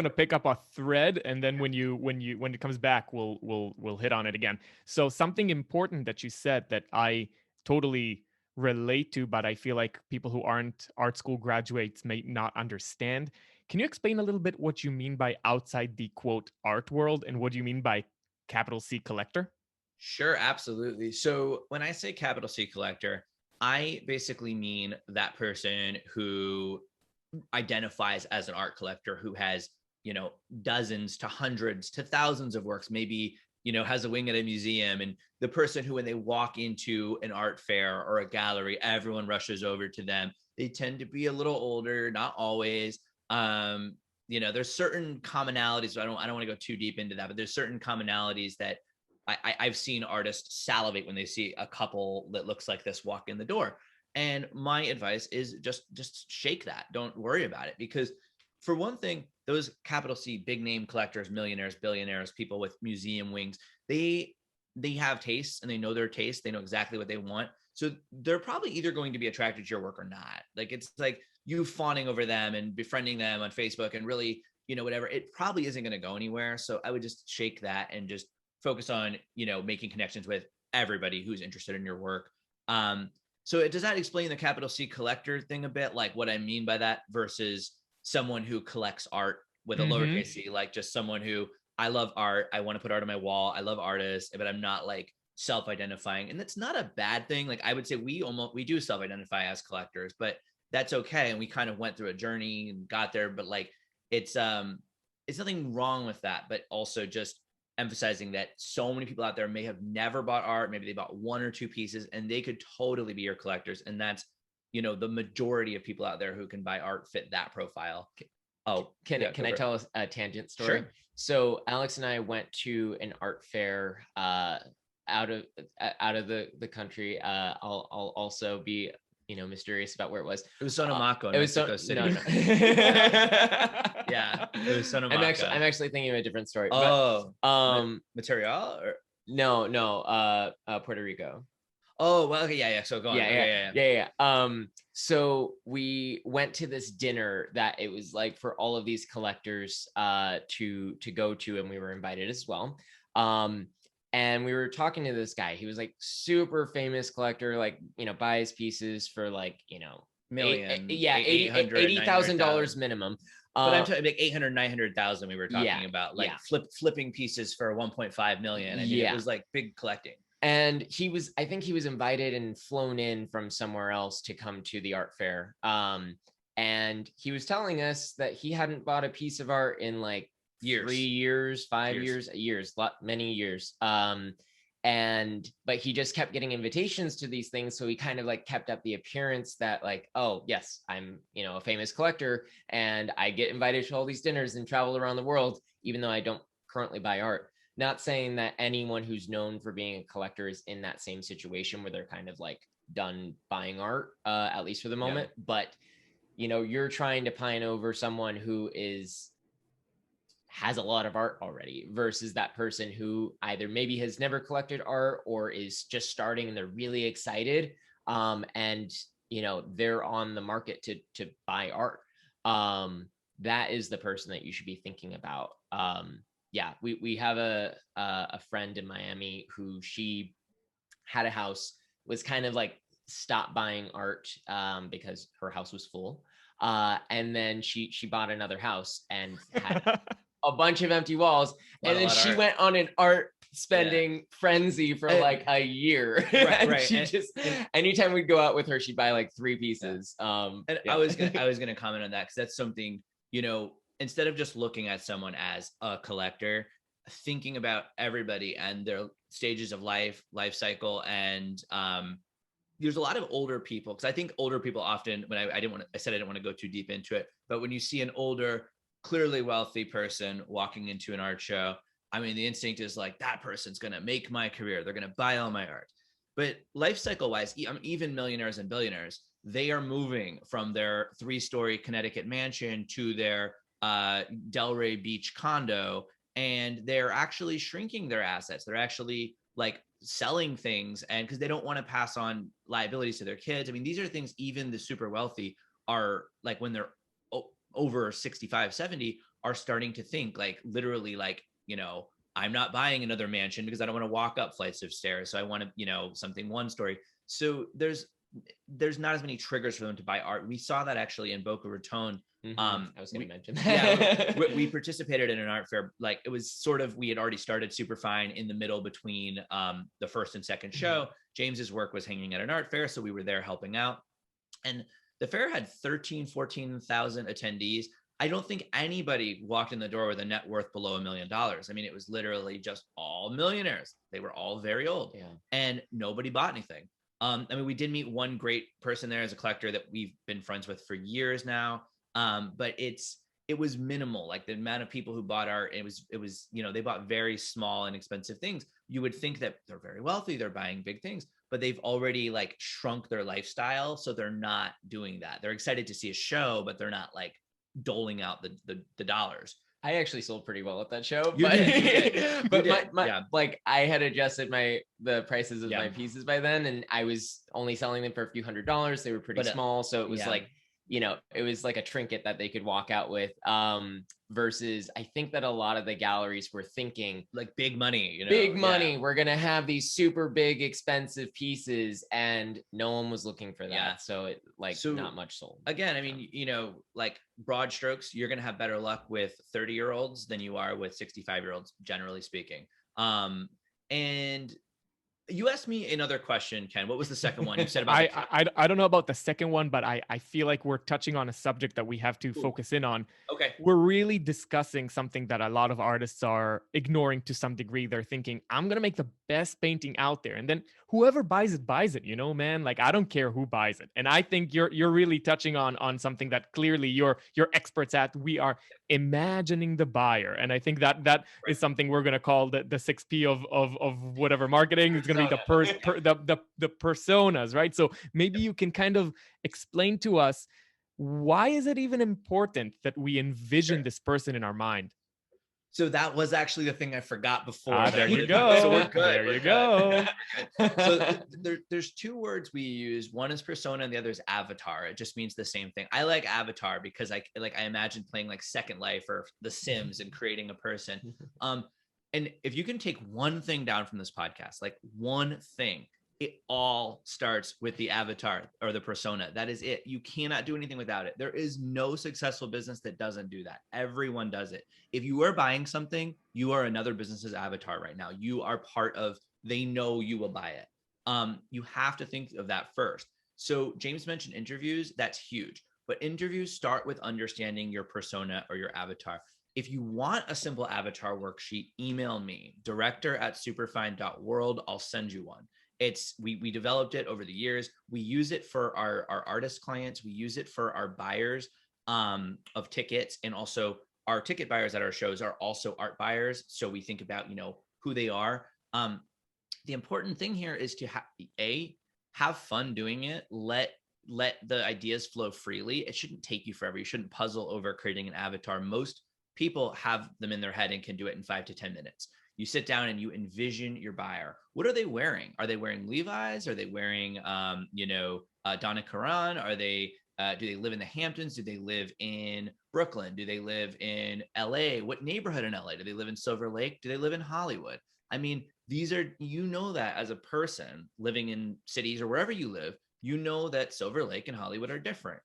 pick up a thread, and then when it comes back, we'll hit on it again. So something important that you said that I totally relate to, but I feel like people who aren't art school graduates may not understand. Can you explain a little bit what you mean by outside the quote art world, and what do you mean by capital C collector? Sure, absolutely. So when I say capital C collector, I basically mean that person who identifies as an art collector, who has, dozens to hundreds to thousands of works, maybe, has a wing at a museum, and the person who, when they walk into an art fair or a gallery, everyone rushes over to them. They tend to be a little older, not always. there's certain commonalities. So I don't want to go too deep into that, but there's certain commonalities that I've seen artists salivate when they see a couple that looks like this walk in the door. And my advice is just shake that. Don't worry about it, because for one thing, those capital C big name collectors, millionaires, billionaires, people with museum wings, they have tastes, and they know their taste. They know exactly what they want. So they're probably either going to be attracted to your work or not. Like, it's like you fawning over them and befriending them on Facebook and really, whatever, it probably isn't going to go anywhere. So I would just shake that and just focus on, making connections with everybody who's interested in your work. So does that explain the capital C collector thing a bit? Like what I mean by that versus someone who collects art with a lowercase c, like just someone who, I love art, I want to put art on my wall, I love artists, but I'm not like self-identifying. And that's not a bad thing. Like I would say we do self-identify as collectors, but that's okay. And we kind of went through a journey and got there, but like it's nothing wrong with that, but also just emphasizing that so many people out there may have never bought art. Maybe they bought one or two pieces, and they could totally be your collectors. And that's, the majority of people out there who can buy art fit that profile. Oh, can I tell a tangent story? Sure. So Alex and I went to an art fair out of the country. I'll also be mysterious about where it was. It was Sonamaco. It was City. No. Yeah, it was Sonamaco. I'm actually thinking of a different story. Oh, but, Material or no, Puerto Rico. Oh, well, okay, yeah. So go on. Yeah. So we went to this dinner that it was like for all of these collectors to go to, and we were invited as well. And we were talking to this guy. He was like super famous collector, like buys pieces for like million, $80,000 minimum. But I'm talking like 800, 900,000. We were talking about like flipping pieces for 1.5 million. I mean, it was like big collecting. And I think he was invited and flown in from somewhere else to come to the art fair. And he was telling us that he hadn't bought a piece of art in like years. 3 years, 5 years, many years. But he just kept getting invitations to these things. So he kind of like kept up the appearance that like, oh yes, I'm, a famous collector and I get invited to all these dinners and travel around the world, even though I don't currently buy art. Not saying that anyone who's known for being a collector is in that same situation where they're kind of like done buying art, at least for the moment. Yeah. But, you're trying to pine over someone who has a lot of art already versus that person who either maybe has never collected art or is just starting and they're really excited. And, they're on the market to buy art. That is the person that you should be thinking about. Yeah, we have a friend in Miami who she had a house, was kind of like stopped buying art because her house was full. And then she bought another house and had a bunch of empty walls. And then she went on an art spending frenzy for like a year. Right. She just anytime we'd go out with her, she'd buy like 3 pieces. I was gonna comment on that because that's something, instead of just looking at someone as a collector, thinking about everybody and their stages of life cycle. And there's a lot of older people, because I think older people often, when I said I didn't want to go too deep into it, but when you see an older, clearly wealthy person walking into an art show, I mean, the instinct is like, that person's going to make my career. They're going to buy all my art. But life cycle wise, even millionaires and billionaires, they are moving from their 3-story Connecticut mansion to their Delray Beach condo, and they're actually shrinking their assets. They're actually like selling things, and because they don't want to pass on liabilities to their kids. I mean, these are things even the super wealthy are like, when they're over 65, 70, are starting to think like literally like, I'm not buying another mansion because I don't want to walk up flights of stairs. So I want to, something 1-story. So there's not as many triggers for them to buy art. We saw that actually in Boca Raton. I was going to mention that. Yeah, we participated in an art fair. Like it was sort of, we had already started Superfine in the middle between the first and second show. James's work was hanging at an art fair, so we were there helping out. And the fair had 14,000 attendees. I don't think anybody walked in the door with a net worth below $1 million. I mean, it was literally just all millionaires. They were all very old, and nobody bought anything. I mean, we did meet one great person there as a collector that we've been friends with for years now. But it's it was minimal. Like the amount of people who bought art, it was, they bought very small and expensive things. You would think that they're very wealthy, they're buying big things, but they've already like shrunk their lifestyle. So they're not doing that. They're excited to see a show, but they're not like doling out the dollars. I actually sold pretty well at that show, You but did. but did. my Yeah. like I had adjusted the prices of Yeah. my pieces by then, and I was only selling them for a few $100s. They were pretty small, so it was yeah. like, it was like a trinket that they could walk out with. Versus I think that a lot of the galleries were thinking like big money, big money. Yeah. We're gonna have these super big expensive pieces, and no one was looking for that. Yeah. So it not much sold. Again, I mean, like broad strokes, you're gonna have better luck with 30-year-olds than you are with 65-year-olds, generally speaking. And you asked me another question, Ken. What was the second one? You said about I don't know about the second one, but I feel like we're touching on a subject that we have to focus in on. Okay. We're really discussing something that a lot of artists are ignoring to some degree. They're thinking, I'm going to make the best painting out there. And then whoever buys it, man. Like, I don't care who buys it. And I think you're really touching on something that clearly you're experts at. We are imagining the buyer. And I think that is something we're going to call the 6P of whatever marketing. It's going to be the personas, right? So maybe you can kind of explain to us, why is it even important that we envision this person in our mind? So that was actually the thing I forgot before. There you go. So we're good. There you go. So there's two words we use. One is persona and the other is avatar. It just means the same thing. I like avatar because I imagine playing like Second Life or The Sims and creating a person. And if you can take one thing down from this podcast, like one thing, it all starts with the avatar or the persona. That is it. You cannot do anything without it. There is no successful business that doesn't do that. Everyone does it. If you are buying something, you are another business's avatar right now. You are part of, they know you will buy it. You have to think of that first. So James mentioned interviews. That's huge. But interviews start with understanding your persona or your avatar. If you want a simple avatar worksheet, email me, director@superfine.world. I'll send you one. We developed it over the years. We use it for our artist clients. We use it for our buyers of tickets, and also our ticket buyers at our shows are also art buyers. So we think about, who they are. The important thing here is to have fun doing it. Let the ideas flow freely. It shouldn't take you forever. You shouldn't puzzle over creating an avatar. Most people have them in their head and can do it in 5 to 10 minutes. You sit down and you envision your buyer. What are they wearing? Are they wearing Levi's? Are they wearing, Donna Karan? Are they, do they live in the Hamptons? Do they live in Brooklyn? Do they live in LA? What neighborhood in LA? Do they live in Silver Lake? Do they live in Hollywood? I mean, these are, that as a person living in cities or wherever you live, that Silver Lake and Hollywood are different.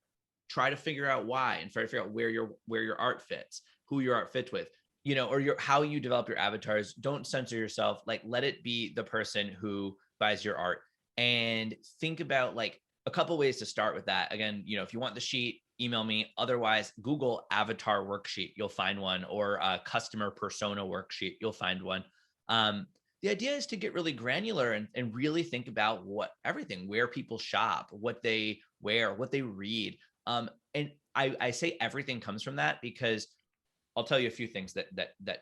Try to figure out why and try to figure out where your art fits, who your art fits with. Or how you develop your avatars. Don't censor yourself. Like, let it be the person who buys your art, and think about like a couple ways to start with that. Again, if you want the sheet, email me. Otherwise, Google avatar worksheet. You'll find one, or a customer persona worksheet. You'll find one. The idea is to get really granular and really think about everything, where people shop, what they wear, what they read. And I say everything comes from that because I'll tell you a few things that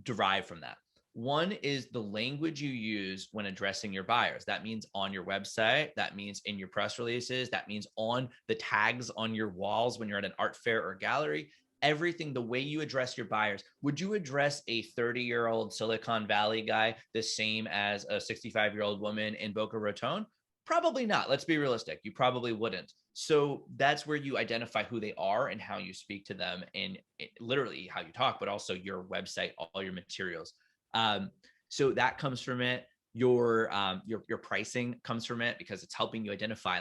derive from that. One is the language you use when addressing your buyers. That means on your website, that means in your press releases, that means on the tags on your walls when you're at an art fair or gallery. Everything, the way you address your buyers. Would you address a 30-year-old Silicon Valley guy the same as a 65-year-old woman in Boca Raton? Probably not. Let's be realistic. You probably wouldn't. So that's where you identify who they are and how you speak to them, and literally how you talk, but also your website, all your materials. So that comes from it. Your pricing comes from it because it's helping you identify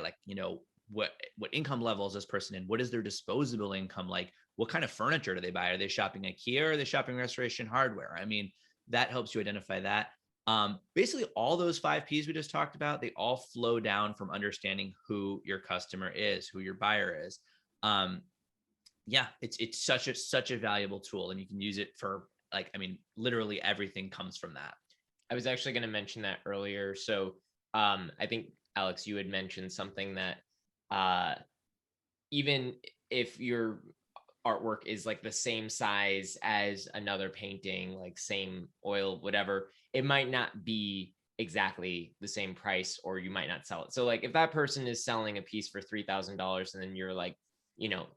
what income level is this person in? What is their disposable income like? What kind of furniture do they buy? Are they shopping IKEA or are they shopping Restoration Hardware? I mean, that helps you identify that. Basically all those 5 P's we just talked about, they all flow down from understanding who your customer is, who your buyer is. It's such a valuable tool, and you can use it for literally everything comes from that. I was actually going to mention that earlier. So I think Alex, you had mentioned something that even if you're artwork is like the same size as another painting, like same oil, whatever, it might not be exactly the same price, or you might not sell it. So like if that person is selling a piece for $3,000 and then you're like,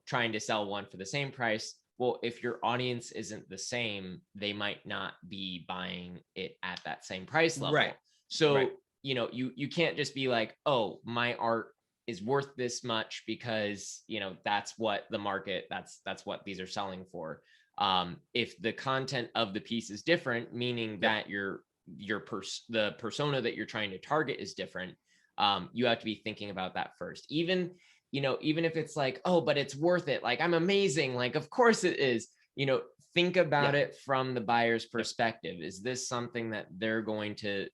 trying to sell one for the same price, well, if your audience isn't the same, they might not be buying it at that same price level. Right. So, Right. You can't just be like, oh, my art is worth this much because, that's what the market, that's what these are selling for. If the content of the piece is different, meaning that the persona that you're trying to target is different, you have to be thinking about that first. Even if it's like, oh, but it's worth it, like I'm amazing, like of course it is, think about it from the buyer's perspective. Is this something that they're going to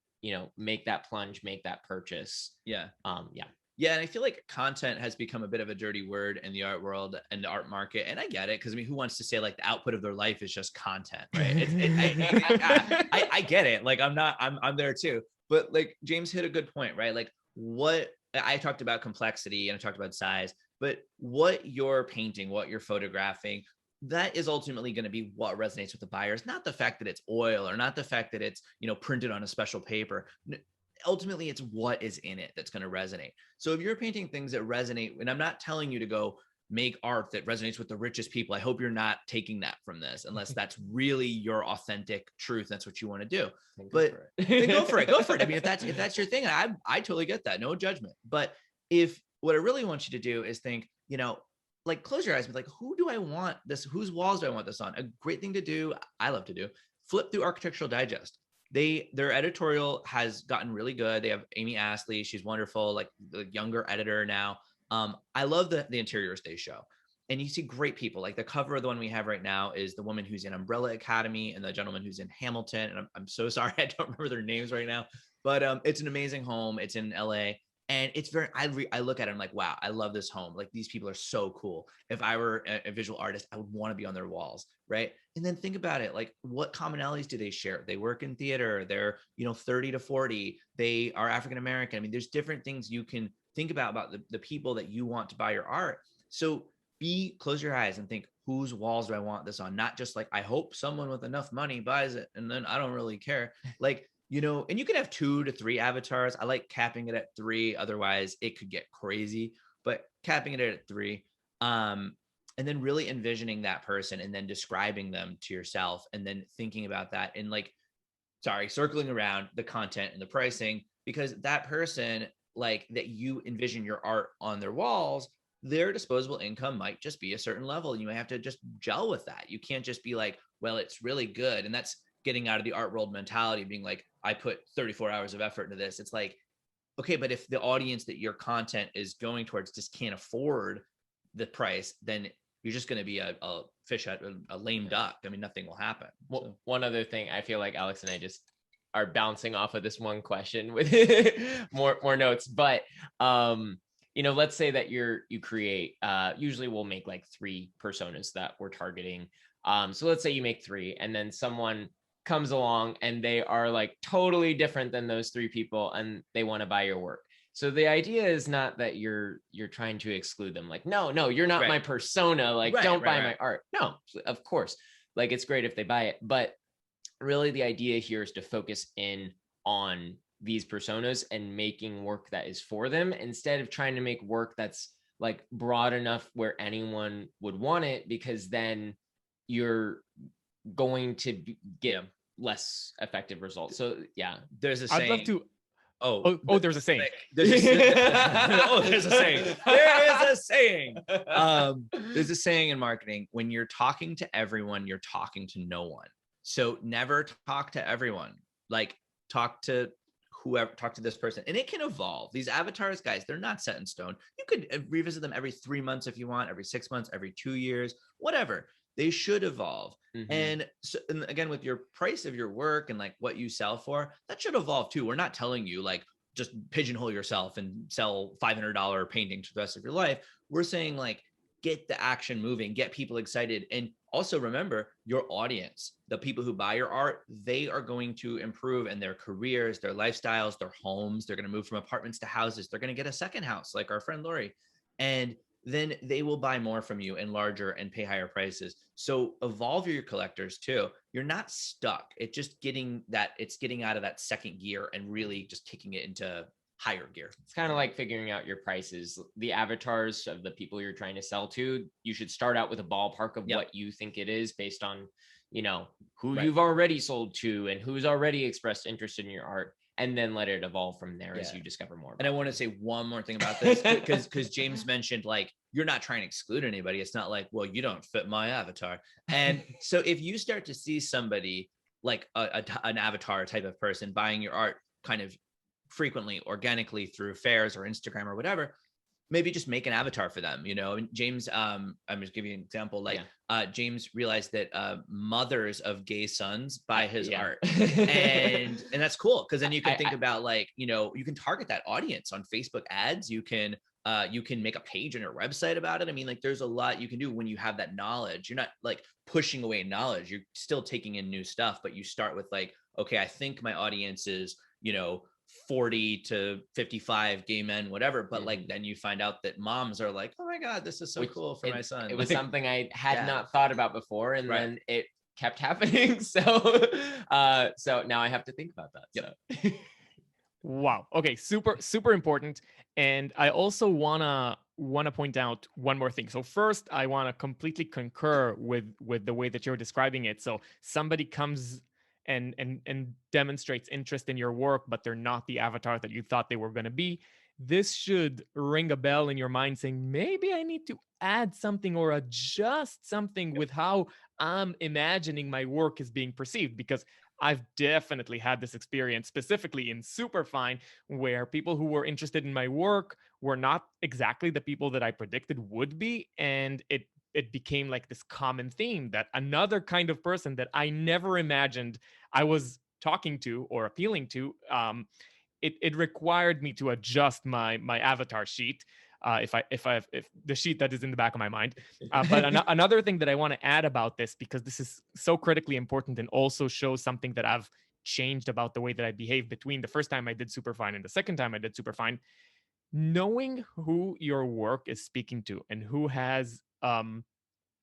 make that plunge, make that purchase? Yeah. And I feel like content has become a bit of a dirty word in the art world and the art market. And I get it, because I mean, who wants to say like the output of their life is just content, right? I get it. Like I'm there too. But like James hit a good point, right? Like what I talked about complexity and I talked about size, but what you're painting, what you're photographing, that is ultimately going to be what resonates with the buyers, not the fact that it's oil or not the fact that it's, printed on a special paper. Ultimately, it's what is in it that's going to resonate. So if you're painting things that resonate, and I'm not telling you to go make art that resonates with the richest people, I hope you're not taking that from this, unless that's really your authentic truth. That's what you want to do. But then go for it. Go for it. I mean, if that's your thing, I totally get that. No judgment. But if what I really want you to do is think, like close your eyes and be like, who do I want this? Whose walls do I want this on? A great thing to do, I love to do, flip through Architectural Digest. Their editorial has gotten really good. They have Amy Astley. She's wonderful, like the younger editor now. I love the interiors they show. And you see great people. Like the cover of the one we have right now is the woman who's in Umbrella Academy and the gentleman who's in Hamilton. And I'm so sorry, I don't remember their names right now, but it's an amazing home. It's in LA. And it's very, I look at it, I'm like, wow, I love this home. Like these people are so cool. If I were a visual artist, I would want to be on their walls. Right. And then think about it. Like what commonalities do they share? They work in theater. They're, 30 to 40. They are African-American. I mean, there's different things you can think about the people that you want to buy your art. So close your eyes and think, whose walls do I want this on? Not just like, I hope someone with enough money buys it, and then I don't really care. Like, and you can have 2 to 3 avatars. I like capping it at 3. Otherwise it could get crazy, but capping it at 3. And then really envisioning that person and then describing them to yourself and then thinking about that and circling around the content and the pricing, because that person, like that you envision your art on their walls, their disposable income might just be a certain level. You might have to just gel with that. You can't just be like, well, it's really good. And that's getting out of the art world mentality, being like, I put 34 hours of effort into this. It's like, okay, but if the audience that your content is going towards just can't afford the price, then you're just going to be a fish at a lame duck. I mean, nothing will happen. Well, one other thing, I feel like Alex and I just are bouncing off of this one question with more notes, but let's say that you create, usually we'll make like 3 personas that we're targeting. So let's say you make 3 and then someone comes along and they are like totally different than those 3 people and they want to buy your work. So the idea is not that you're trying to exclude them. Like, no, you're not my persona. Like, don't buy my art. No, of course. Like, it's great if they buy it. But really the idea here is to focus in on these personas and making work that is for them, instead of trying to make work that's like broad enough where anyone would want it, because then you're going to get less effective results. So yeah, there's a saying. I'd love to. There's a saying. There's a saying. There is a saying. There's a saying in marketing: when you're talking to everyone, you're talking to no one. So never talk to everyone. Like talk to this person, and it can evolve. These avatars, guys, they're not set in stone. You could revisit them every 3 months if you want, every 6 months, every 2 years, whatever. They should evolve. Mm-hmm. And so, and again, with your price of your work and like what you sell for, that should evolve too. We're not telling you like just pigeonhole yourself and sell $500 paintings for the rest of your life. We're saying like get the action moving, get people excited. And also remember your audience, the people who buy your art, they are going to improve in their careers, their lifestyles, their homes. They're going to move from apartments to houses. They're going to get a second house like our friend Lori. And then they will buy more from you and larger and pay higher prices. So evolve your collectors too. You're not stuck. It's just getting out of that second gear and really just kicking it into higher gear. It's kind of like figuring out your prices. The avatars of the people you're trying to sell to, you should start out with a ballpark of what you think it is based on, who you've already sold to and who's already expressed interest in your art, and then let it evolve from there as you discover more. And I want to say one more thing about this, because James mentioned, like, you're not trying to exclude anybody. It's not like, well, you don't fit my avatar. And so if you start to see somebody like an avatar type of person buying your art kind of frequently, organically through fairs or Instagram or whatever, maybe just make an avatar for them. And James, I'm just giving you an example. James realized that mothers of gay sons buy his art, and that's cool, because then you can think about, like, you can target that audience on Facebook ads. You can make a page on your website about it. I mean, like, there's a lot you can do when you have that knowledge. You're not like pushing away knowledge. You're still taking in new stuff, but you start with, like, okay, I think my audience is, 40 to 55 gay men, whatever. But like, then you find out that moms are like, oh my God, this is so cool for my son. It was something I had not thought about before. And then it kept happening. So now I have to think about that. Yep. So. Wow. Okay. Super, super important. And I also wanna point out one more thing. So first, I want to completely concur with the way that you're describing it. So somebody comes and demonstrates interest in your work, but they're not the avatar that you thought they were going to be. This should ring a bell in your mind saying, maybe I need to add something or adjust something with how I'm imagining my work is being perceived, because I've definitely had this experience specifically in Superfine, where people who were interested in my work were not exactly the people that I predicted would be. And it became like this common theme that another kind of person that I never imagined I was talking to or appealing to, it required me to adjust my avatar sheet, if the sheet that is in the back of my mind. But another thing that I want to add about this, because this is so critically important and also shows something that I've changed about the way that I behave between the first time I did Superfine and the second time I did Superfine, knowing who your work is speaking to and who has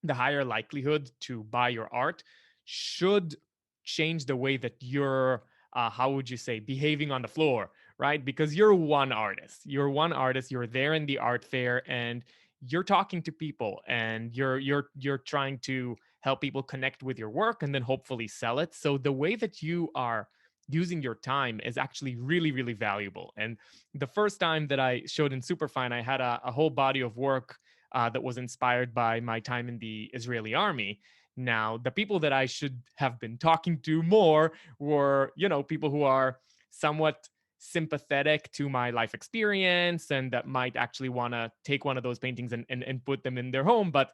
the higher likelihood to buy your art should change the way that you're, how would you say, behaving on the floor, right? Because you're one artist. You're there in the art fair, and you're talking to people, and you're trying to help people connect with your work and then hopefully sell it. So the way that you are using your time is actually really, really valuable. And the first time that I showed in Superfine, I had a whole body of work that was inspired by my time in the Israeli army. Now, the people that I should have been talking to more were, people who are somewhat sympathetic to my life experience and that might actually want to take one of those paintings and put them in their home. But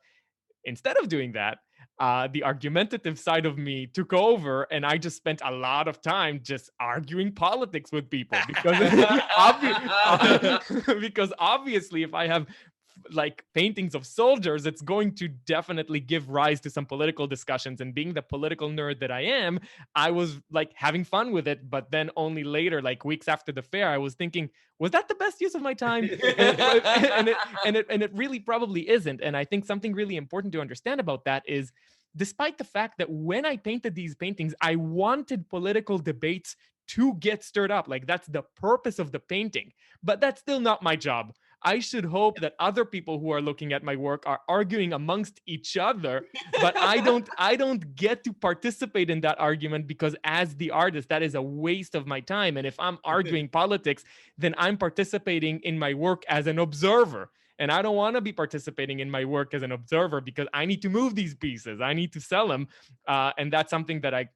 instead of doing that, the argumentative side of me took over, and I just spent a lot of time just arguing politics with people, because because obviously if I have like paintings of soldiers, it's going to definitely give rise to some political discussions. And being the political nerd that I am, I was like having fun with it. But then only later, like weeks after the fair, I was thinking, was that the best use of my time? and it really probably isn't. And I think something really important to understand about that is, despite the fact that when I painted these paintings, I wanted political debates to get stirred up. Like, that's the purpose of the painting, but that's still not my job. I should hope that other people who are looking at my work are arguing amongst each other, but I don't get to participate in that argument, because as the artist, that is a waste of my time. And if I'm arguing politics, then I'm participating in my work as an observer. And I don't want to be participating in my work as an observer, because I need to move these pieces. I need to sell them. And that's something that I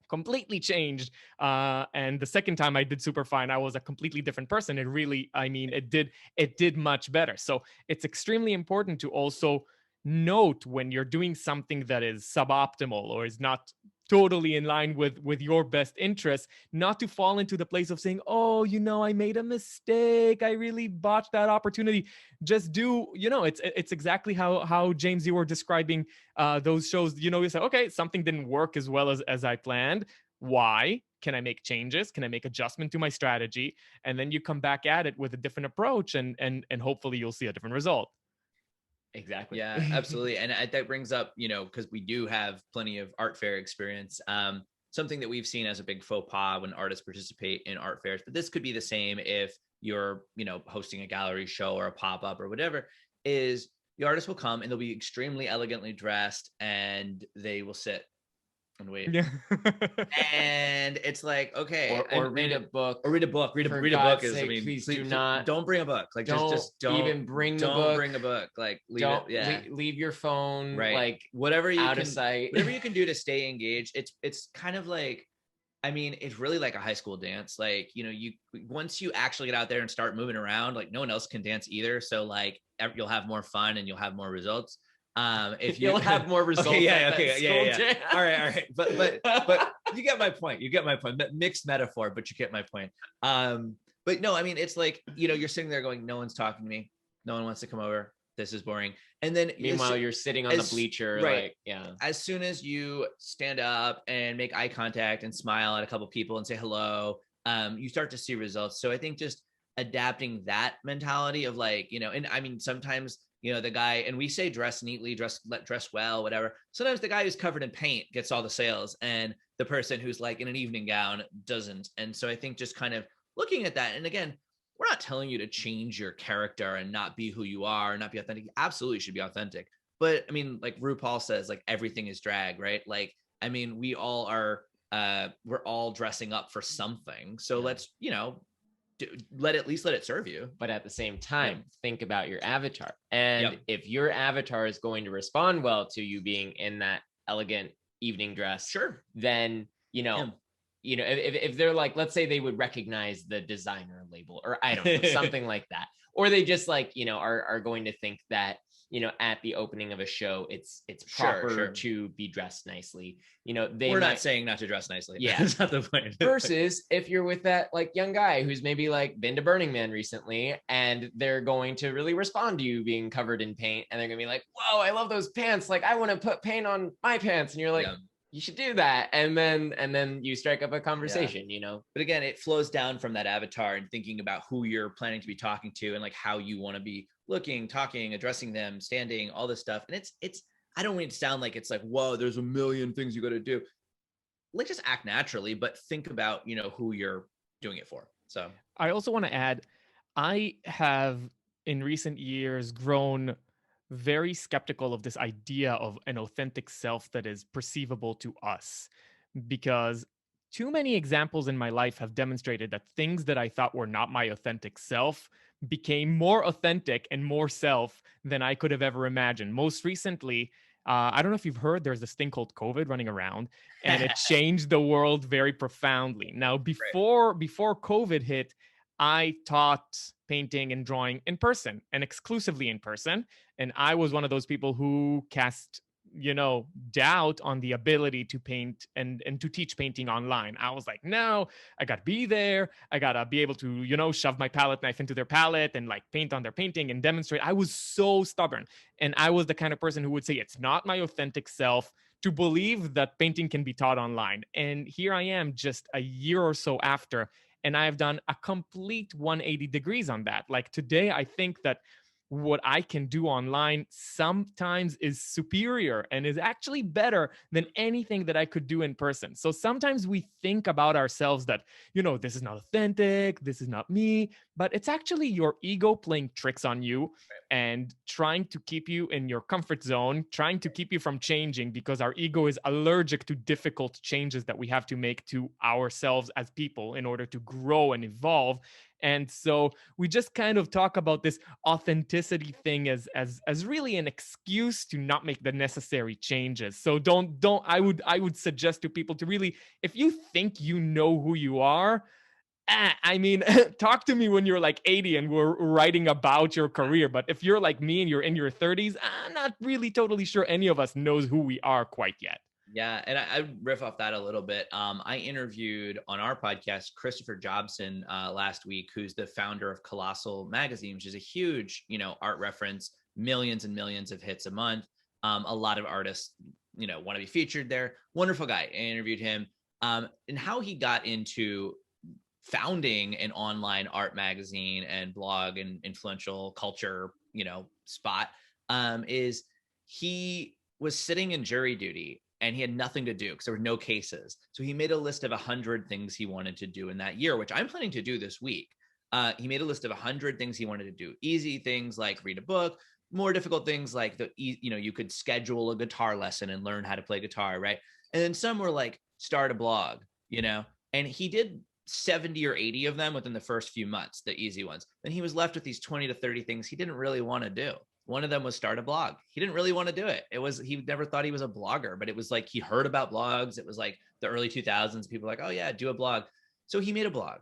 completely changed. And the second time I did Superfine, I was a completely different person. It really, it did much better. So it's extremely important to also note when you're doing something that is suboptimal or is not totally in line with your best interests, not to fall into the place of saying, oh, I made a mistake, I really botched that opportunity. Just do, it's exactly how James, you were describing those shows. You say, okay, something didn't work as well as I planned. Why? Can I make changes? Can I make adjustment to my strategy? And then you come back at it with a different approach, and hopefully you'll see a different result. Exactly. Yeah, absolutely. And that brings up, because we do have plenty of art fair experience. Something that we've seen as a big faux pas when artists participate in art fairs, but this could be the same if you're, hosting a gallery show or a pop-up or whatever, is the artist will come and they'll be extremely elegantly dressed and they will sit and wait. Yeah. And it's like, okay, or read a book. Or read a book. Read a God's book is, sake, please do not. don't bring a book. Like just don't even bring the book. Don't bring a book. Like leave your phone. Right. Like whatever you out can, of sight. Whatever you can do to stay engaged. It's kind of like, I mean, it's really like a high school dance. Like, you once you actually get out there and start moving around, like no one else can dance either. So like you'll have more fun and you'll have more results. If you'll have more results. Okay, yeah. All right. But you get my point. Mixed metaphor, but you get my point. But no, I mean, it's like, you're sitting there going, no one's talking to me. No one wants to come over. This is boring. And then meanwhile, you're sitting on the bleacher. Right. Like, yeah. As soon as you stand up and make eye contact and smile at a couple people and say hello, you start to see results. So I think just adapting that mentality of like, and I mean, sometimes, the guy, and we say dress neatly, dress well, whatever. Sometimes the guy who's covered in paint gets all the sales and the person who's like in an evening gown doesn't. And so I think just kind of looking at that. And again, we're not telling you to change your character and not be who you are, not be authentic. You absolutely should be authentic. But I mean, like RuPaul says, like everything is drag, right? Like, I mean, we all are, we're all dressing up for something. So let's, let it serve you. But at the same time, think about your avatar. And if your avatar is going to respond well to you being in that elegant evening dress, sure, then, if they're like, let's say they would recognize the designer label, or I don't know, something like that. Or they just like, are going to think that, at the opening of a show, it's proper to be dressed nicely. We're not saying not to dress nicely. Yeah. That's not the point. Versus if you're with that like young guy who's maybe like been to Burning Man recently, and they're going to really respond to you being covered in paint, and they're gonna be like, whoa, I love those pants. Like I want to put paint on my pants. And you're like, you should do that. And then you strike up a conversation, But again, it flows down from that avatar and thinking about who you're planning to be talking to and like how you want to be looking, talking, addressing them, standing, all this stuff. And it's, I don't want it to sound like it's like, whoa, there's a million things you got to do. Like just act naturally, but think about, who you're doing it for. So I also want to add, I have in recent years grown very skeptical of this idea of an authentic self that is perceivable to us, because too many examples in my life have demonstrated that things that I thought were not my authentic self became more authentic and more self than I could have ever imagined. Most recently, I don't know if you've heard, there's this thing called COVID running around, and it changed the world very profoundly. Now, before COVID hit, I taught painting and drawing in person and exclusively in person. And I was one of those people who cast, doubt on the ability to paint and to teach painting online. I was like, no, I got to be there. I got to be able to, shove my palette knife into their palette and like paint on their painting and demonstrate. I was so stubborn. And I was the kind of person who would say, it's not my authentic self to believe that painting can be taught online. And here I am just a year or so after, and I have done a complete 180 degrees on that. Like today, I think that what I can do online sometimes is superior and is actually better than anything that I could do in person. So sometimes we think about ourselves that, this is not authentic, this is not me, but it's actually your ego playing tricks on you and trying to keep you in your comfort zone, trying to keep you from changing, because our ego is allergic to difficult changes that we have to make to ourselves as people in order to grow and evolve. And so we just kind of talk about this authenticity thing as really an excuse to not make the necessary changes. So I would suggest to people to really, if you think you know who you are, talk to me when you're like 80 and we're writing about your career. But if you're like me and you're in your 30s, I'm not really totally sure any of us knows who we are quite yet. Yeah. And I riff off that a little bit. I interviewed on our podcast, Christopher Jobson last week, who's the founder of Colossal Magazine, which is a huge, art reference, millions and millions of hits a month. A lot of artists, want to be featured there. Wonderful guy. I interviewed him and how he got into founding an online art magazine and blog and influential culture, spot. is he was sitting in jury duty and he had nothing to do because there were no cases. So he made a list of 100 things he wanted to do in that year, which I'm planning to do this week. He made a list of 100 things he wanted to do. Easy things like read a book, more difficult things like you could schedule a guitar lesson and learn how to play guitar, right? And then some were like start a blog, and he did 70 or 80 of them within the first few months, the easy ones. Then he was left with these 20 to 30 things he didn't really want to do. One of them was start a blog. He didn't really want to do it. He never thought he was a blogger, but it was like he heard about blogs. It was like the early 2000s. People were like, oh yeah, do a blog. So he made a blog.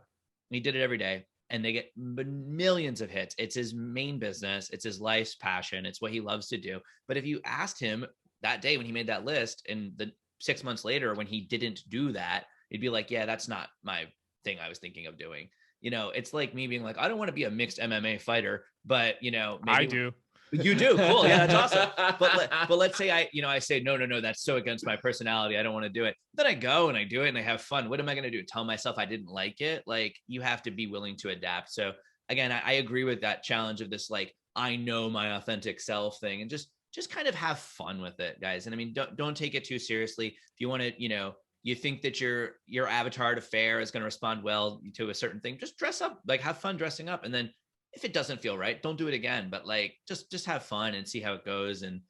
He did it every day, and they get millions of hits. It's his main business. It's his life's passion. It's what he loves to do. But if you asked him that day when he made that list, and the 6 months later when he didn't do that, he'd be like, yeah, that's not my thing I was thinking of doing. It's like me being like, I don't want to be a mixed MMA fighter, but maybe I do. You do. Cool. Yeah, that's awesome. But let's say I say, no, that's so against my personality. I don't want to do it. Then I go and I do it and I have fun. What am I going to do? Tell myself I didn't like it? Like, you have to be willing to adapt. So again, I agree with that challenge of this, like, I know my authentic self thing, and just kind of have fun with it, guys. And I mean, don't take it too seriously. If you want to, you think that your avatar to fair is going to respond well to a certain thing, just dress up, like have fun dressing up. And then if it doesn't feel right, don't do it again, but like, just have fun and see how it goes. And,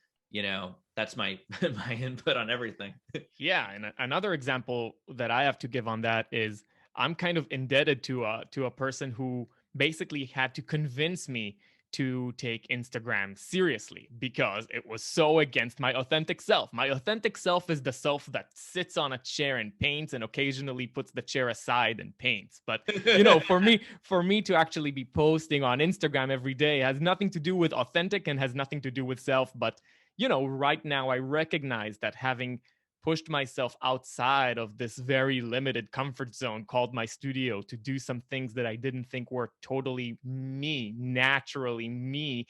that's my input on everything. Yeah. And another example that I have to give on that is I'm kind of indebted to a person who basically had to convince me to take Instagram seriously because it was so against my authentic self. My authentic self is the self that sits on a chair and paints and occasionally puts the chair aside and paints. But, for me to actually be posting on Instagram every day has nothing to do with authentic and has nothing to do with self. But, right now I recognize that having pushed myself outside of this very limited comfort zone called my studio to do some things that I didn't think were totally me, naturally me,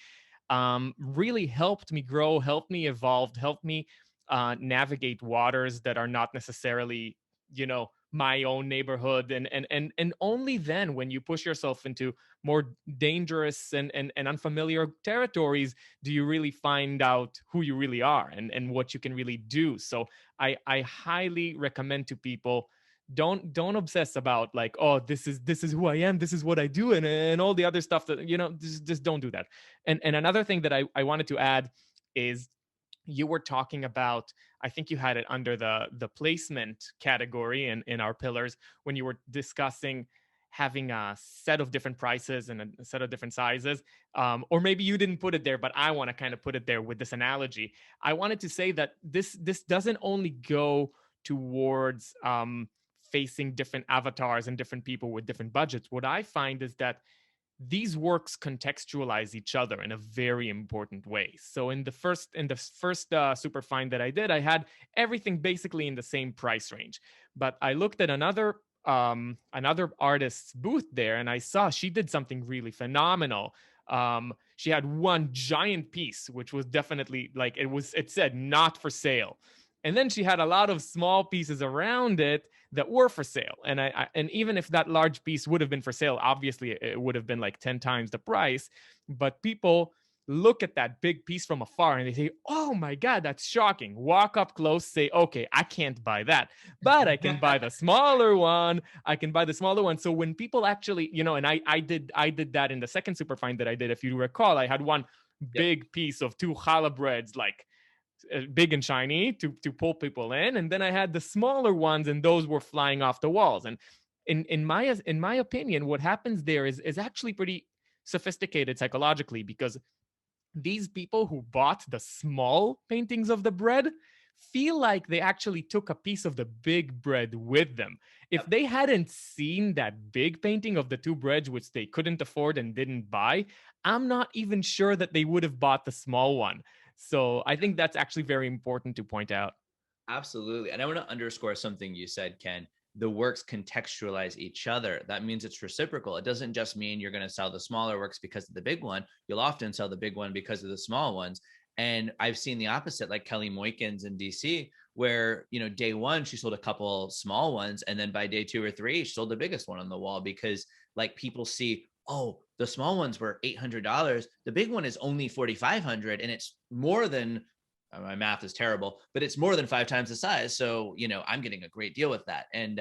really helped me grow, helped me evolve, helped me navigate waters that are not necessarily, my own neighborhood. And only then, when you push yourself into more dangerous and unfamiliar territories, do you really find out who you really are and what you can really do. So I highly recommend to people, don't obsess about like, oh, this is who I am, this is what I do, and all the other stuff that, just don't do that. And another thing that I wanted to add is, you were talking about, I think you had it under the placement category in our pillars, when you were discussing having a set of different prices and a set of different sizes. Or maybe you didn't put it there, but I want to kind of put it there with this analogy. I wanted to say that this doesn't only go towards facing different avatars and different people with different budgets. What I find is that these works contextualize each other in a very important way. So in the first Superfine that I did, I had everything basically in the same price range. But I looked at another artist's booth there, and I saw she did something really phenomenal. She had one giant piece, which was definitely like, it said not for sale. And then she had a lot of small pieces around it that were for sale. And and even if that large piece would have been for sale, obviously it would have been like 10 times the price. But people look at that big piece from afar and they say, oh my God, that's shocking. Walk up close, say, okay, I can't buy that, but I can buy the smaller one. So when people actually, and I did that in the second Superfine that I did, if you recall, I had one big piece of 2 challah breads, like big and shiny to pull people in, and then I had the smaller ones, and those were flying off the walls. And in my opinion, what happens there is actually pretty sophisticated psychologically, because these people who bought the small paintings of the bread feel like they actually took a piece of the big bread with them. If they hadn't seen that big painting of the 2 breads, which they couldn't afford and didn't buy, I'm not even sure that they would have bought the small one. So I think that's actually very important to point out. Absolutely. And I want to underscore something you said, Ken. The works contextualize each other. That means it's reciprocal. It doesn't just mean you're going to sell the smaller works because of the big one. You'll often sell the big one because of the small ones. And I've seen the opposite, like Kelly Moykins in DC, where, day one, she sold a couple small ones. And then by day 2 or 3, she sold the biggest one on the wall, because like people see, oh, the small ones were $800. The big one is only $4,500, and it's more than, my math is terrible, but it's more than 5 times the size. So, I'm getting a great deal with that. And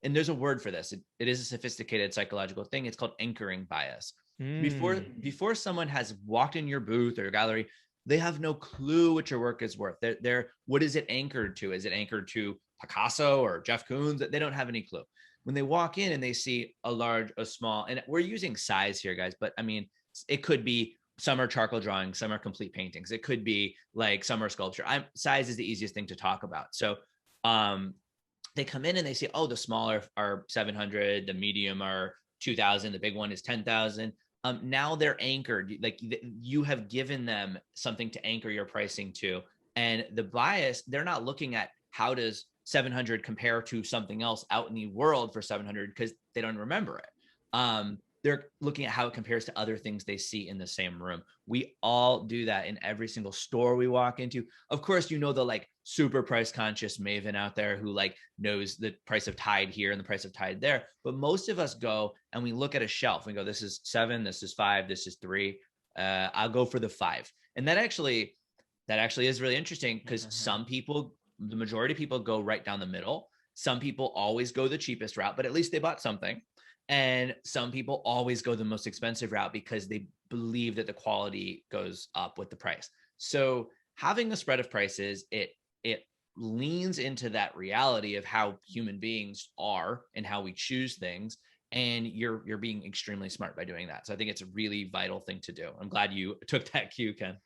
there's a word for this. It is a sophisticated psychological thing. It's called anchoring bias. Before someone has walked in your booth or your gallery, they have no clue what your work is worth. They're what is it anchored to? Is it anchored to Picasso or Jeff Koons? They don't have any clue. When they walk in and they see a large, a small, and we're using size here, guys, but I mean, it could be some are charcoal drawings, some are complete paintings. It could be like some are sculpture. Size is the easiest thing to talk about. So they come in and they say, oh, the smaller are 700, the medium are 2,000, the big one is 10,000. Now they're anchored. Like you have given them something to anchor your pricing to. And the bias, they're not looking at how does 700 compare to something else out in the world for 700 because they don't remember it. They're looking at how it compares to other things they see in the same room. We all do that in every single store we walk into. Of course, the like super price conscious maven out there who like knows the price of Tide here and the price of Tide there. But most of us go and we look at a shelf. We go, this is 7, this is 5, this is 3. I'll go for the 5. And that actually is really interesting because some people, the majority of people go right down the middle. Some people always go the cheapest route, but at least they bought something. And some people always go the most expensive route because they believe that the quality goes up with the price. So having a spread of prices, it leans into that reality of how human beings are and how we choose things. And you're being extremely smart by doing that. So I think it's a really vital thing to do. I'm glad you took that cue, Ken.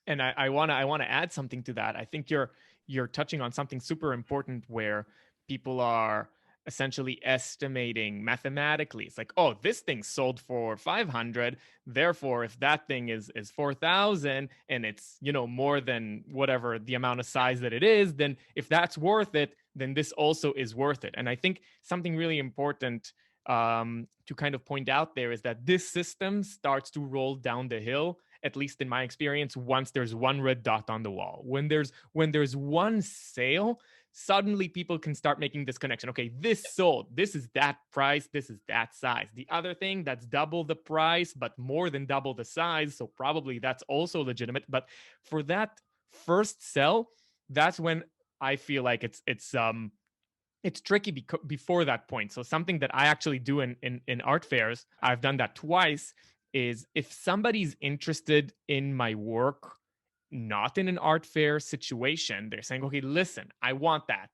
And I want to add something to that. I think you're touching on something super important where people are essentially estimating mathematically. It's like, oh, this thing sold for 500. Therefore, if that thing is 4,000 and it's, more than whatever the amount of size that it is, then if that's worth it, then this also is worth it. And I think something really important to kind of point out there is that this system starts to roll down the hill, at least in my experience, once there's one red dot on the wall. When there's one sale, suddenly people can start making this connection. Okay, this sold. This is that price. This is that size. The other thing, that's double the price, but more than double the size. So probably that's also legitimate. But for that first sell, that's when I feel like it's tricky before that point. So something that I actually do in art fairs, I've done that twice, is if somebody's interested in my work, not in an art fair situation, they're saying, okay, listen, I want that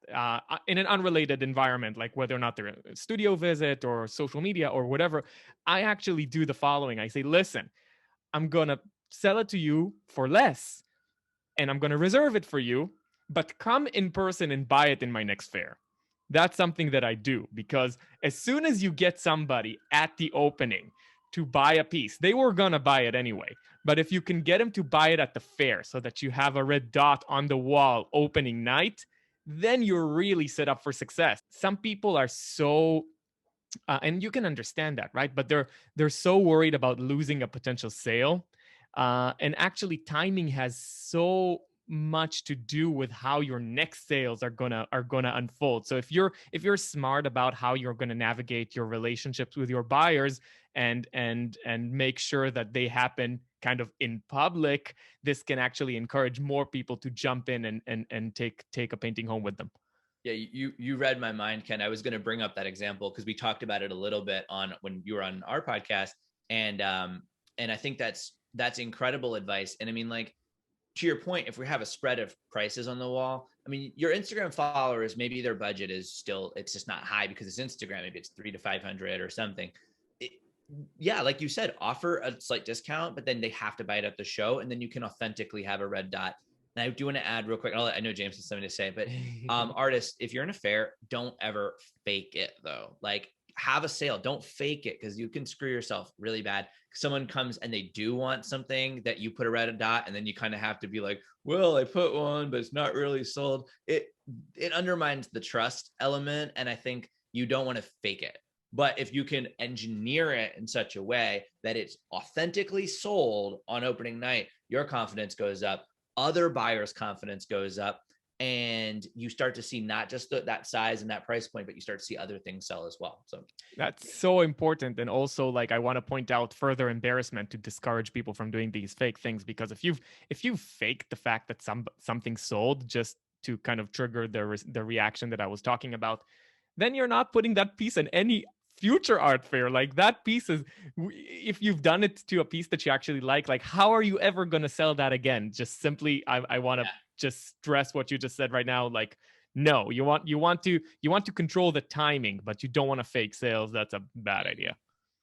in an unrelated environment, like whether or not they're a studio visit or social media or whatever. I actually do the following. I say, listen, I'm going to sell it to you for less and I'm going to reserve it for you, but come in person and buy it in my next fair. That's something that I do because as soon as you get somebody at the opening to buy a piece, they were going to buy it anyway. But if you can get them to buy it at the fair so that you have a red dot on the wall opening night, then you're really set up for success. Some people are so, and you can understand that, right? But they're so worried about losing a potential sale. And actually timing has so much to do with how your next sales are gonna unfold. So if you're smart about how you're gonna navigate your relationships with your buyers and make sure that they happen kind of in public, this can actually encourage more people to jump in and take a painting home with them. Yeah, you read my mind, Ken. I was going to bring up that example because we talked about it a little bit on when you were on our podcast, and I think that's incredible advice. And I mean, like, to your point, if we have a spread of prices on the wall, I mean, your Instagram followers, maybe their budget is still, it's just not high because it's Instagram. Maybe it's 300 to 500 or something. Yeah, like you said, offer a slight discount, but then they have to buy it at the show, and then you can authentically have a red dot. And I do want to add real quick, I know James has something to say, but artists, if you're in a fair, don't ever fake it though. Like, have a sale, don't fake it, because you can screw yourself really bad. Someone comes and they do want something that you put a red dot, and then you kind of have to be like, well, I put one, but it's not really sold. It undermines the trust element, and I think you don't want to fake it. But if you can engineer it in such a way that it's authentically sold on opening night, your confidence goes up, other buyers' confidence goes up, and you start to see not just that size and that price point, but you start to see other things sell as well. So That's so important. And also, like, I want to point out further embarrassment to discourage people from doing these fake things, because if you've faked the fact that something sold just to kind of trigger the reaction that I was talking about, then you're not putting that piece in any future art fair. Like, that piece is, if you've done it to a piece that you actually like, how are you ever going to sell that again? Just simply, I want to just stress what you just said right now. Like, no, you want to control the timing, but you don't want to fake sales. That's a bad idea.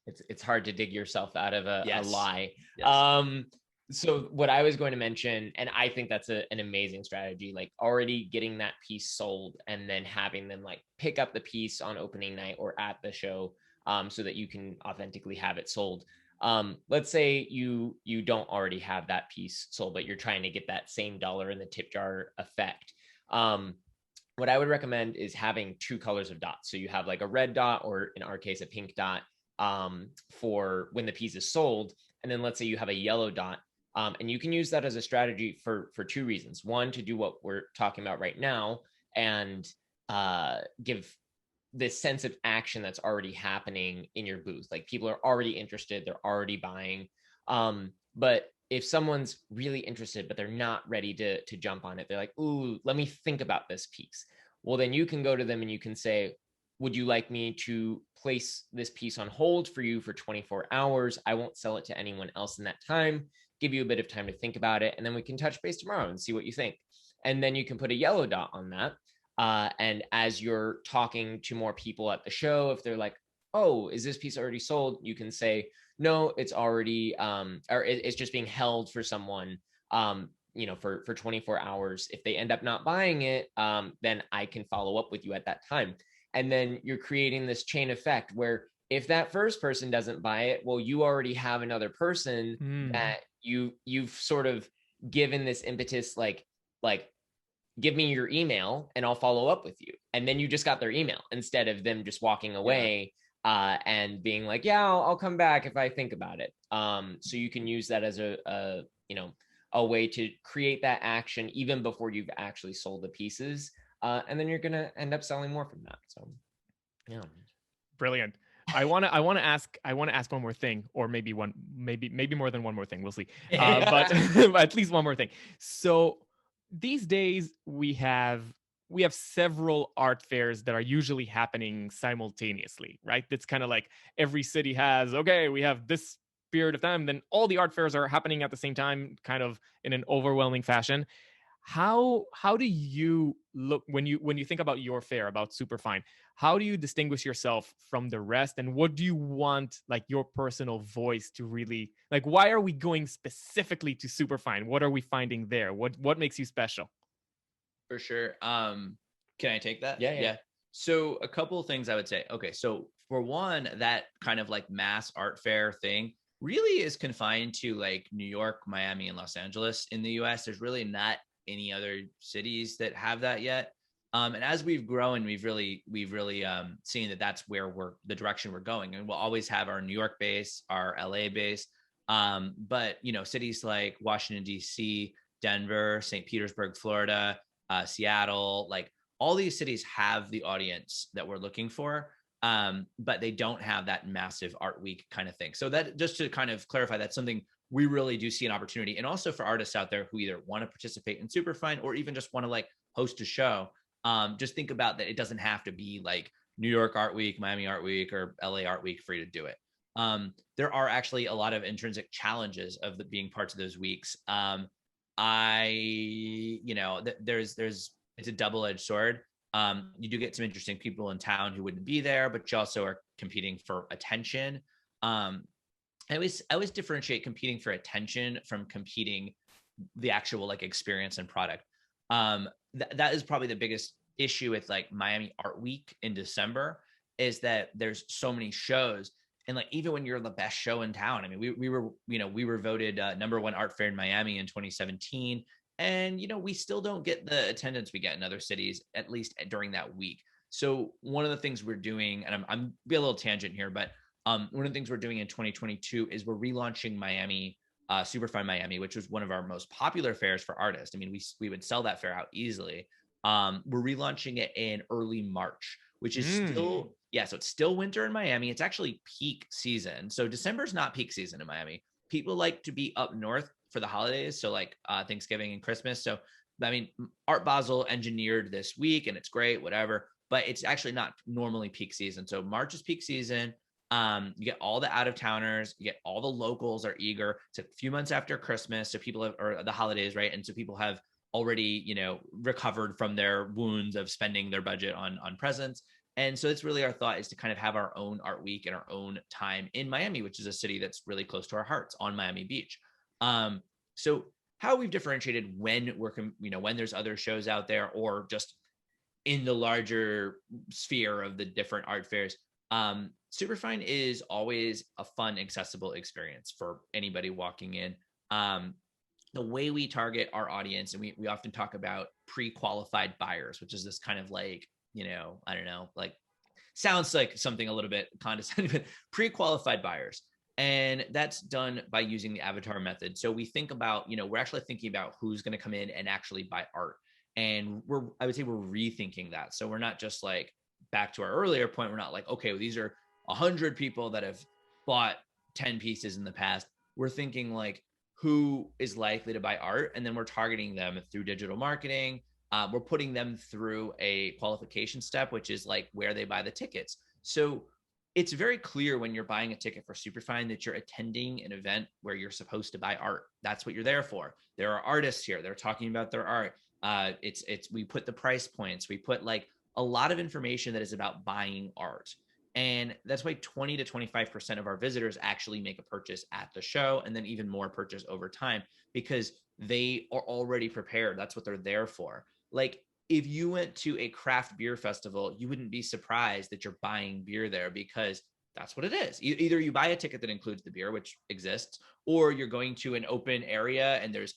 It's hard to dig yourself out of a lie. Yes. So what I was going to mention, and I think that's an amazing strategy, like already getting that piece sold and then having them like pick up the piece on opening night or at the show, so that you can authentically have it sold. Let's say you don't already have that piece sold, but you're trying to get that same dollar in the tip jar effect. What I would recommend is having two colors of dots. So you have like a red dot, or in our case, a pink dot, for when the piece is sold. And then let's say you have a yellow dot. And you can use that as a strategy for two reasons. One, to do what we're talking about right now and give this sense of action that's already happening in your booth. Like, people are already interested, they're already buying. But if someone's really interested, but they're not ready to jump on it, they're like, ooh, let me think about this piece. Well, then you can go to them and you can say, would you like me to place this piece on hold for you for 24 hours? I won't sell it to anyone else in that time. Give you a bit of time to think about it. And then we can touch base tomorrow and see what you think. And then you can put a yellow dot on that. And as you're talking to more people at the show, if they're like, oh, is this piece already sold? You can say, no, it's already, or it's just being held for someone, for 24 hours. If they end up not buying it, then I can follow up with you at that time. And then you're creating this chain effect where if that first person doesn't buy it, well, you already have another person that you've sort of given this impetus, like, give me your email and I'll follow up with you. And then you just got their email instead of them just walking away and being like, yeah, I'll come back if I think about it. So you can use that as a way to create that action even before you've actually sold the pieces. And then you're going to end up selling more from that. So, yeah. Brilliant. I want to ask one more thing, or maybe more than one more thing. We'll see. But at least one more thing. So these days we have several art fairs that are usually happening simultaneously, right? It's kind of like every city has, okay, we have this period of time, then all the art fairs are happening at the same time, kind of in an overwhelming fashion. How do you look when you think about your fair, about Superfine? How do you distinguish yourself from the rest, and what do you want, like, your personal voice to really, like, why are we going specifically to Superfine? What are we finding there? What makes you special? For sure. Can I take that? Yeah. So a couple of things I would say. Okay, so for one, that kind of like mass art fair thing really is confined to like New York, Miami, and Los Angeles in the US. There's really not any other cities that have that yet. And as we've grown, we've really seen that that's where the direction we're going. And we'll always have our New York base, our LA base. But cities like Washington, DC, Denver, St. Petersburg, Florida, Seattle, like all these cities have the audience that we're looking for. But they don't have that massive art week kind of thing. So that, just to kind of clarify, that's something we really do see an opportunity. And also for artists out there who either want to participate in Superfine or even just want to like host a show, just think about that. It doesn't have to be like New York Art Week, Miami Art Week, or LA Art Week for you to do it. There are actually a lot of intrinsic challenges of being parts of those weeks. It's a double-edged sword. You do get some interesting people in town who wouldn't be there, but you also are competing for attention. I always differentiate competing for attention from competing the actual like experience and product. That is probably the biggest issue with like Miami Art Week in December, is that there's so many shows. And like, even when you're the best show in town, I mean, we were voted number one art fair in Miami in 2017. And, we still don't get the attendance we get in other cities, at least during that week. So one of the things we're doing, and I'm be a little tangent here, but one of the things we're doing in 2022 is we're relaunching Miami, Superfine Miami, which was one of our most popular fairs for artists. I mean, we would sell that fair out easily. We're relaunching it in early March, which is still, so it's still winter in Miami. It's actually peak season. So December's not peak season in Miami. People like to be up north for the holidays. So like Thanksgiving and Christmas. So, I mean, Art Basel engineered this week and it's great, whatever, but it's actually not normally peak season. So March is peak season. You get all the out of towners, you get all the locals are eager. It's a few months after Christmas. So people have, or the holidays, right? And so people have already, recovered from their wounds of spending their budget on presents. And so it's really our thought is to kind of have our own art week and our own time in Miami, which is a city that's really close to our hearts on Miami Beach. So how we've differentiated when we're, when there's other shows out there or just in the larger sphere of the different art fairs, Superfine is always a fun, accessible experience for anybody walking in. The way we target our audience, and we often talk about pre-qualified buyers, which is this kind of like, I don't know, like sounds like something a little bit condescending, but pre-qualified buyers. And that's done by using the avatar method. So we think about, we're actually thinking about who's going to come in and actually buy art. And I would say we're rethinking that. So we're not just like, back to our earlier point, we're not like, okay, well, these are 100 people that have bought 10 pieces in the past. We're thinking like, who is likely to buy art, and then we're targeting them through digital marketing. We're putting them through a qualification step, which is like where they buy the tickets. So it's very clear when you're buying a ticket for Superfine that you're attending an event where you're supposed to buy art. That's what you're there for. There are artists here. They're talking about their art. We put the price points. We put like a lot of information that is about buying art. And that's why 20 to 25% of our visitors actually make a purchase at the show, and then even more purchase over time because they are already prepared. That's what they're there for. Like if you went to a craft beer festival, you wouldn't be surprised that you're buying beer there because that's what it is. Either you buy a ticket that includes the beer, which exists, or you're going to an open area and there's,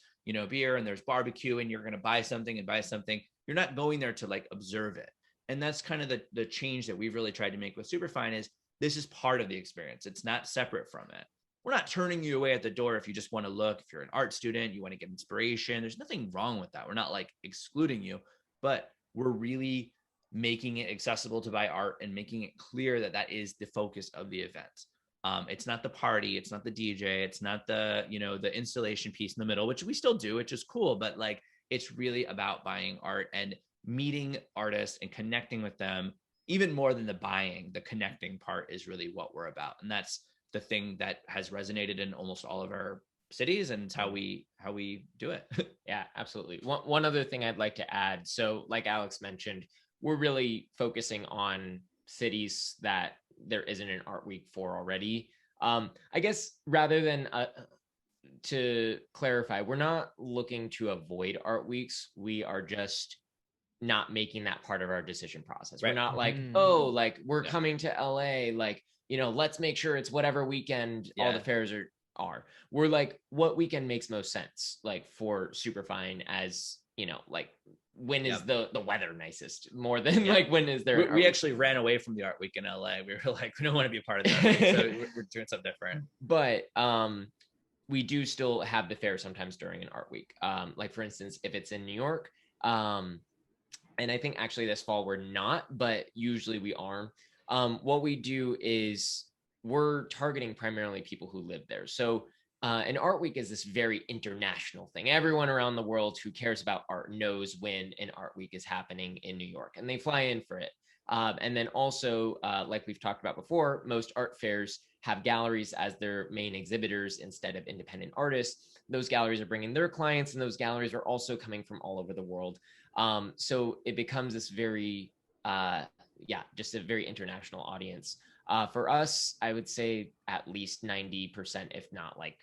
beer and there's barbecue and you're going to buy something and buy something. You're not going there to like observe it. And that's kind of the change that we've really tried to make with Superfine is this is part of the experience. It's not separate from it. We're not turning you away at the door if you just want to look, if you're an art student, you want to get inspiration. There's nothing wrong with that. We're not like excluding you, but we're really making it accessible to buy art and making it clear that that is the focus of the event. It's not the party. It's not the DJ. It's not the, the installation piece in the middle, which we still do, which is cool, but like, it's really about buying art and meeting artists and connecting with them. Even more than the buying, the connecting part is really what we're about. And that's the thing that has resonated in almost all of our cities, and it's how we do it. Yeah, absolutely. One other thing I'd like to add. So like Alex mentioned, we're really focusing on cities that there isn't an art week for already. I guess rather than to clarify, we're not looking to avoid art weeks. We are just not making that part of our decision process. Right. We're not like, oh, like we're coming to LA, like, let's make sure it's whatever weekend all the fairs are. We're like, what weekend makes most sense, like for Superfine, as like when is the weather nicest, more than like when is there. We actually ran away from the art week in LA. We were like, we don't want to be a part of that. So we're doing something different. But we do still have the fair sometimes during an art week. Like for instance, if it's in New York, and I think actually this fall we're not, but usually we are. What we do is we're targeting primarily people who live there. So an art week is this very international thing. Everyone around the world who cares about art knows when an art week is happening in New York, and they fly in for it. And then also, like we've talked about before, most art fairs have galleries as their main exhibitors instead of independent artists. Those galleries are bringing their clients, and those galleries are also coming from all over the world. So it becomes this very, just a very international audience. For us, I would say at least 90%, if not like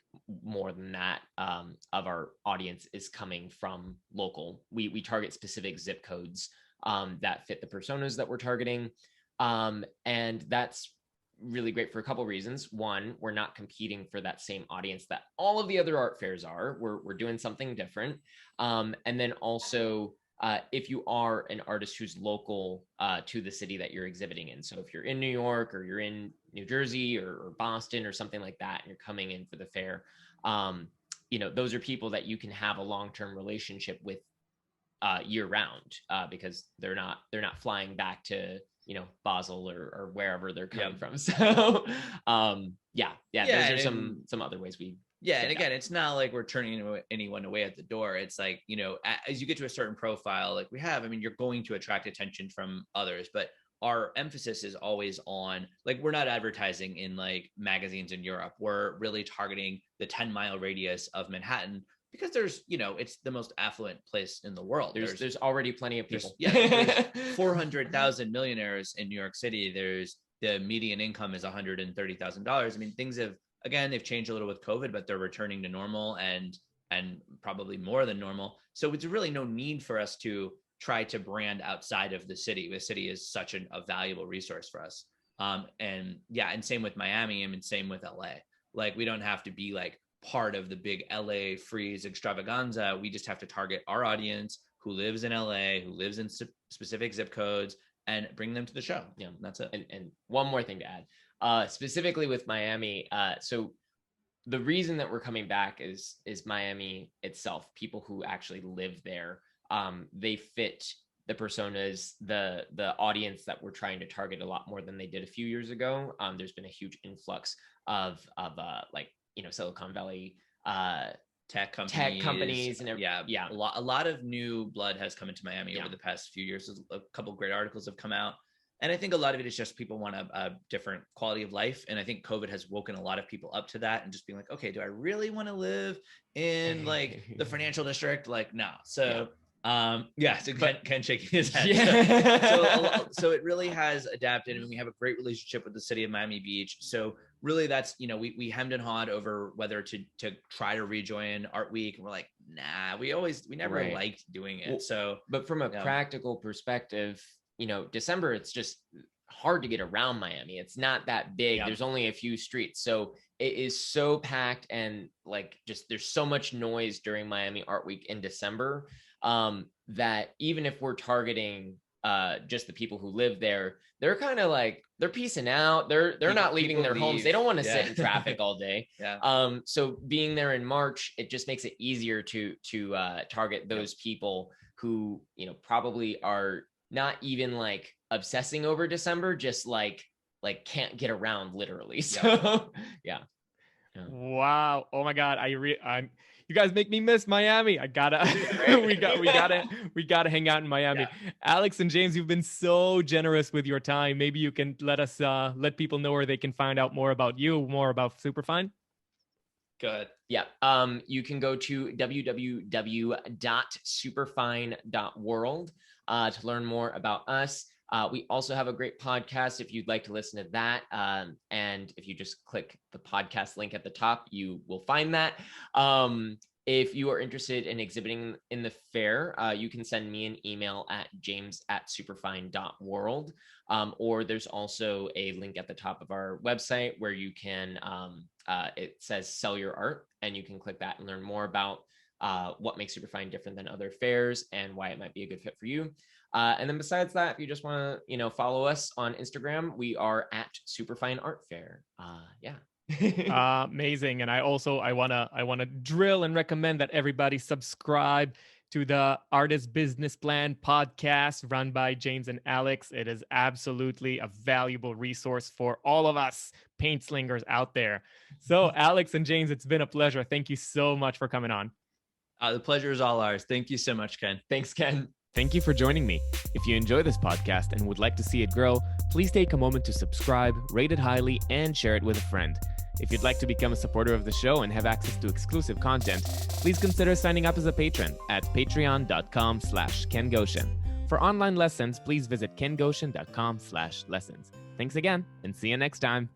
more than that, of our audience is coming from local. We target specific zip codes that fit the personas that we're targeting. And that's really great for a couple of reasons. One, we're not competing for that same audience that all of the other art fairs are. We're doing something different. And then also, if you are an artist who's local to the city that you're exhibiting in. So if you're in New York or you're in New Jersey or Boston or something like that, and you're coming in for the fair, those are people that you can have a long-term relationship with year round because they're not flying back to, you know, Basel or wherever they're coming from. So those are some other ways we. Yeah. And again, it's not like we're turning anyone away at the door. It's like, you know, as you get to a certain profile, like we have, I mean, you're going to attract attention from others, but our emphasis is always on, like, we're not advertising in like magazines in Europe. We're really targeting the 10-mile radius of Manhattan because there's, you know, it's the most affluent place in the world. There's already plenty of people. There's 400,000 millionaires in New York City. There's the median income is $130,000. I mean, things have, again, they've changed a little with COVID, but they're returning to normal and probably more than normal. So it's really no need for us to try to brand outside of the city. The city is such a valuable resource for us. And same with Miami, and same with LA. Like, we don't have to be like part of the big LA freeze extravaganza. We just have to target our audience who lives in LA, who lives in specific zip codes, and bring them to the show. Yeah, that's it. And one more thing to add, specifically with Miami. So the reason that we're coming back is Miami itself. People who actually live there, they fit the personas, the audience that we're trying to target a lot more than they did a few years ago. There's been a huge influx of like, you know, Silicon Valley tech companies and yeah. A lot of new blood has come into Miami over the past few years. A couple of great articles have come out, and I think a lot of it is just people want a different quality of life. And I think COVID has woken a lot of people up to that and just being like, okay, do I really want to live in like the financial district? Like, no. So so Ken shaking his head. Yeah. So it really has adapted, and we have a great relationship with the city of Miami Beach. So really, that's, you know, we hemmed and hawed over whether to try to rejoin Art Week, and we're like, nah, we never liked doing it. So, but from a practical perspective, you know, December, it's just hard to get around Miami. It's not that big. Yeah. There's only a few streets, so it is so packed, and like, just there's so much noise during Miami Art Week in December. That even if we're targeting just the people who live there, they're kind of like, they're peacing out. They're not leaving their homes. They don't want to sit in traffic all day. So being there in March, it just makes it easier to target those people who, you know, probably are not even like obsessing over December, just like can't get around literally. So yeah. Wow. Oh my God. You guys make me miss Miami. we gotta hang out in Miami. Yeah. Alex and James, you've been so generous with your time. Maybe you can let people know where they can find out more about you, more about Superfine. Good. Yeah. You can go to www.superfine.world to learn more about us. We also have a great podcast if you'd like to listen to that. And if you just click the podcast link at the top, you will find that. If you are interested in exhibiting in the fair, you can send me an email at james@superfine.world. Or there's also a link at the top of our website where you can, it says sell your art, and you can click that and learn more about what makes Superfine different than other fairs and why it might be a good fit for you. And then besides that, if you just want to, you know, follow us on Instagram, we are at Superfine Art Fair. Amazing. And I want to drill and recommend that everybody subscribe to the Artist Business Plan podcast run by James and Alex. It is absolutely a valuable resource for all of us paint slingers out there. So Alex and James, it's been a pleasure. Thank you so much for coming on. The pleasure is all ours. Thank you so much, Ken. Thanks, Ken. Thank you for joining me. If you enjoy this podcast and would like to see it grow, please take a moment to subscribe, rate it highly, and share it with a friend. If you'd like to become a supporter of the show and have access to exclusive content, please consider signing up as a patron at patreon.com/Ken Goshen. For online lessons, please visit kengoshen.com/lessons. Thanks again, and see you next time.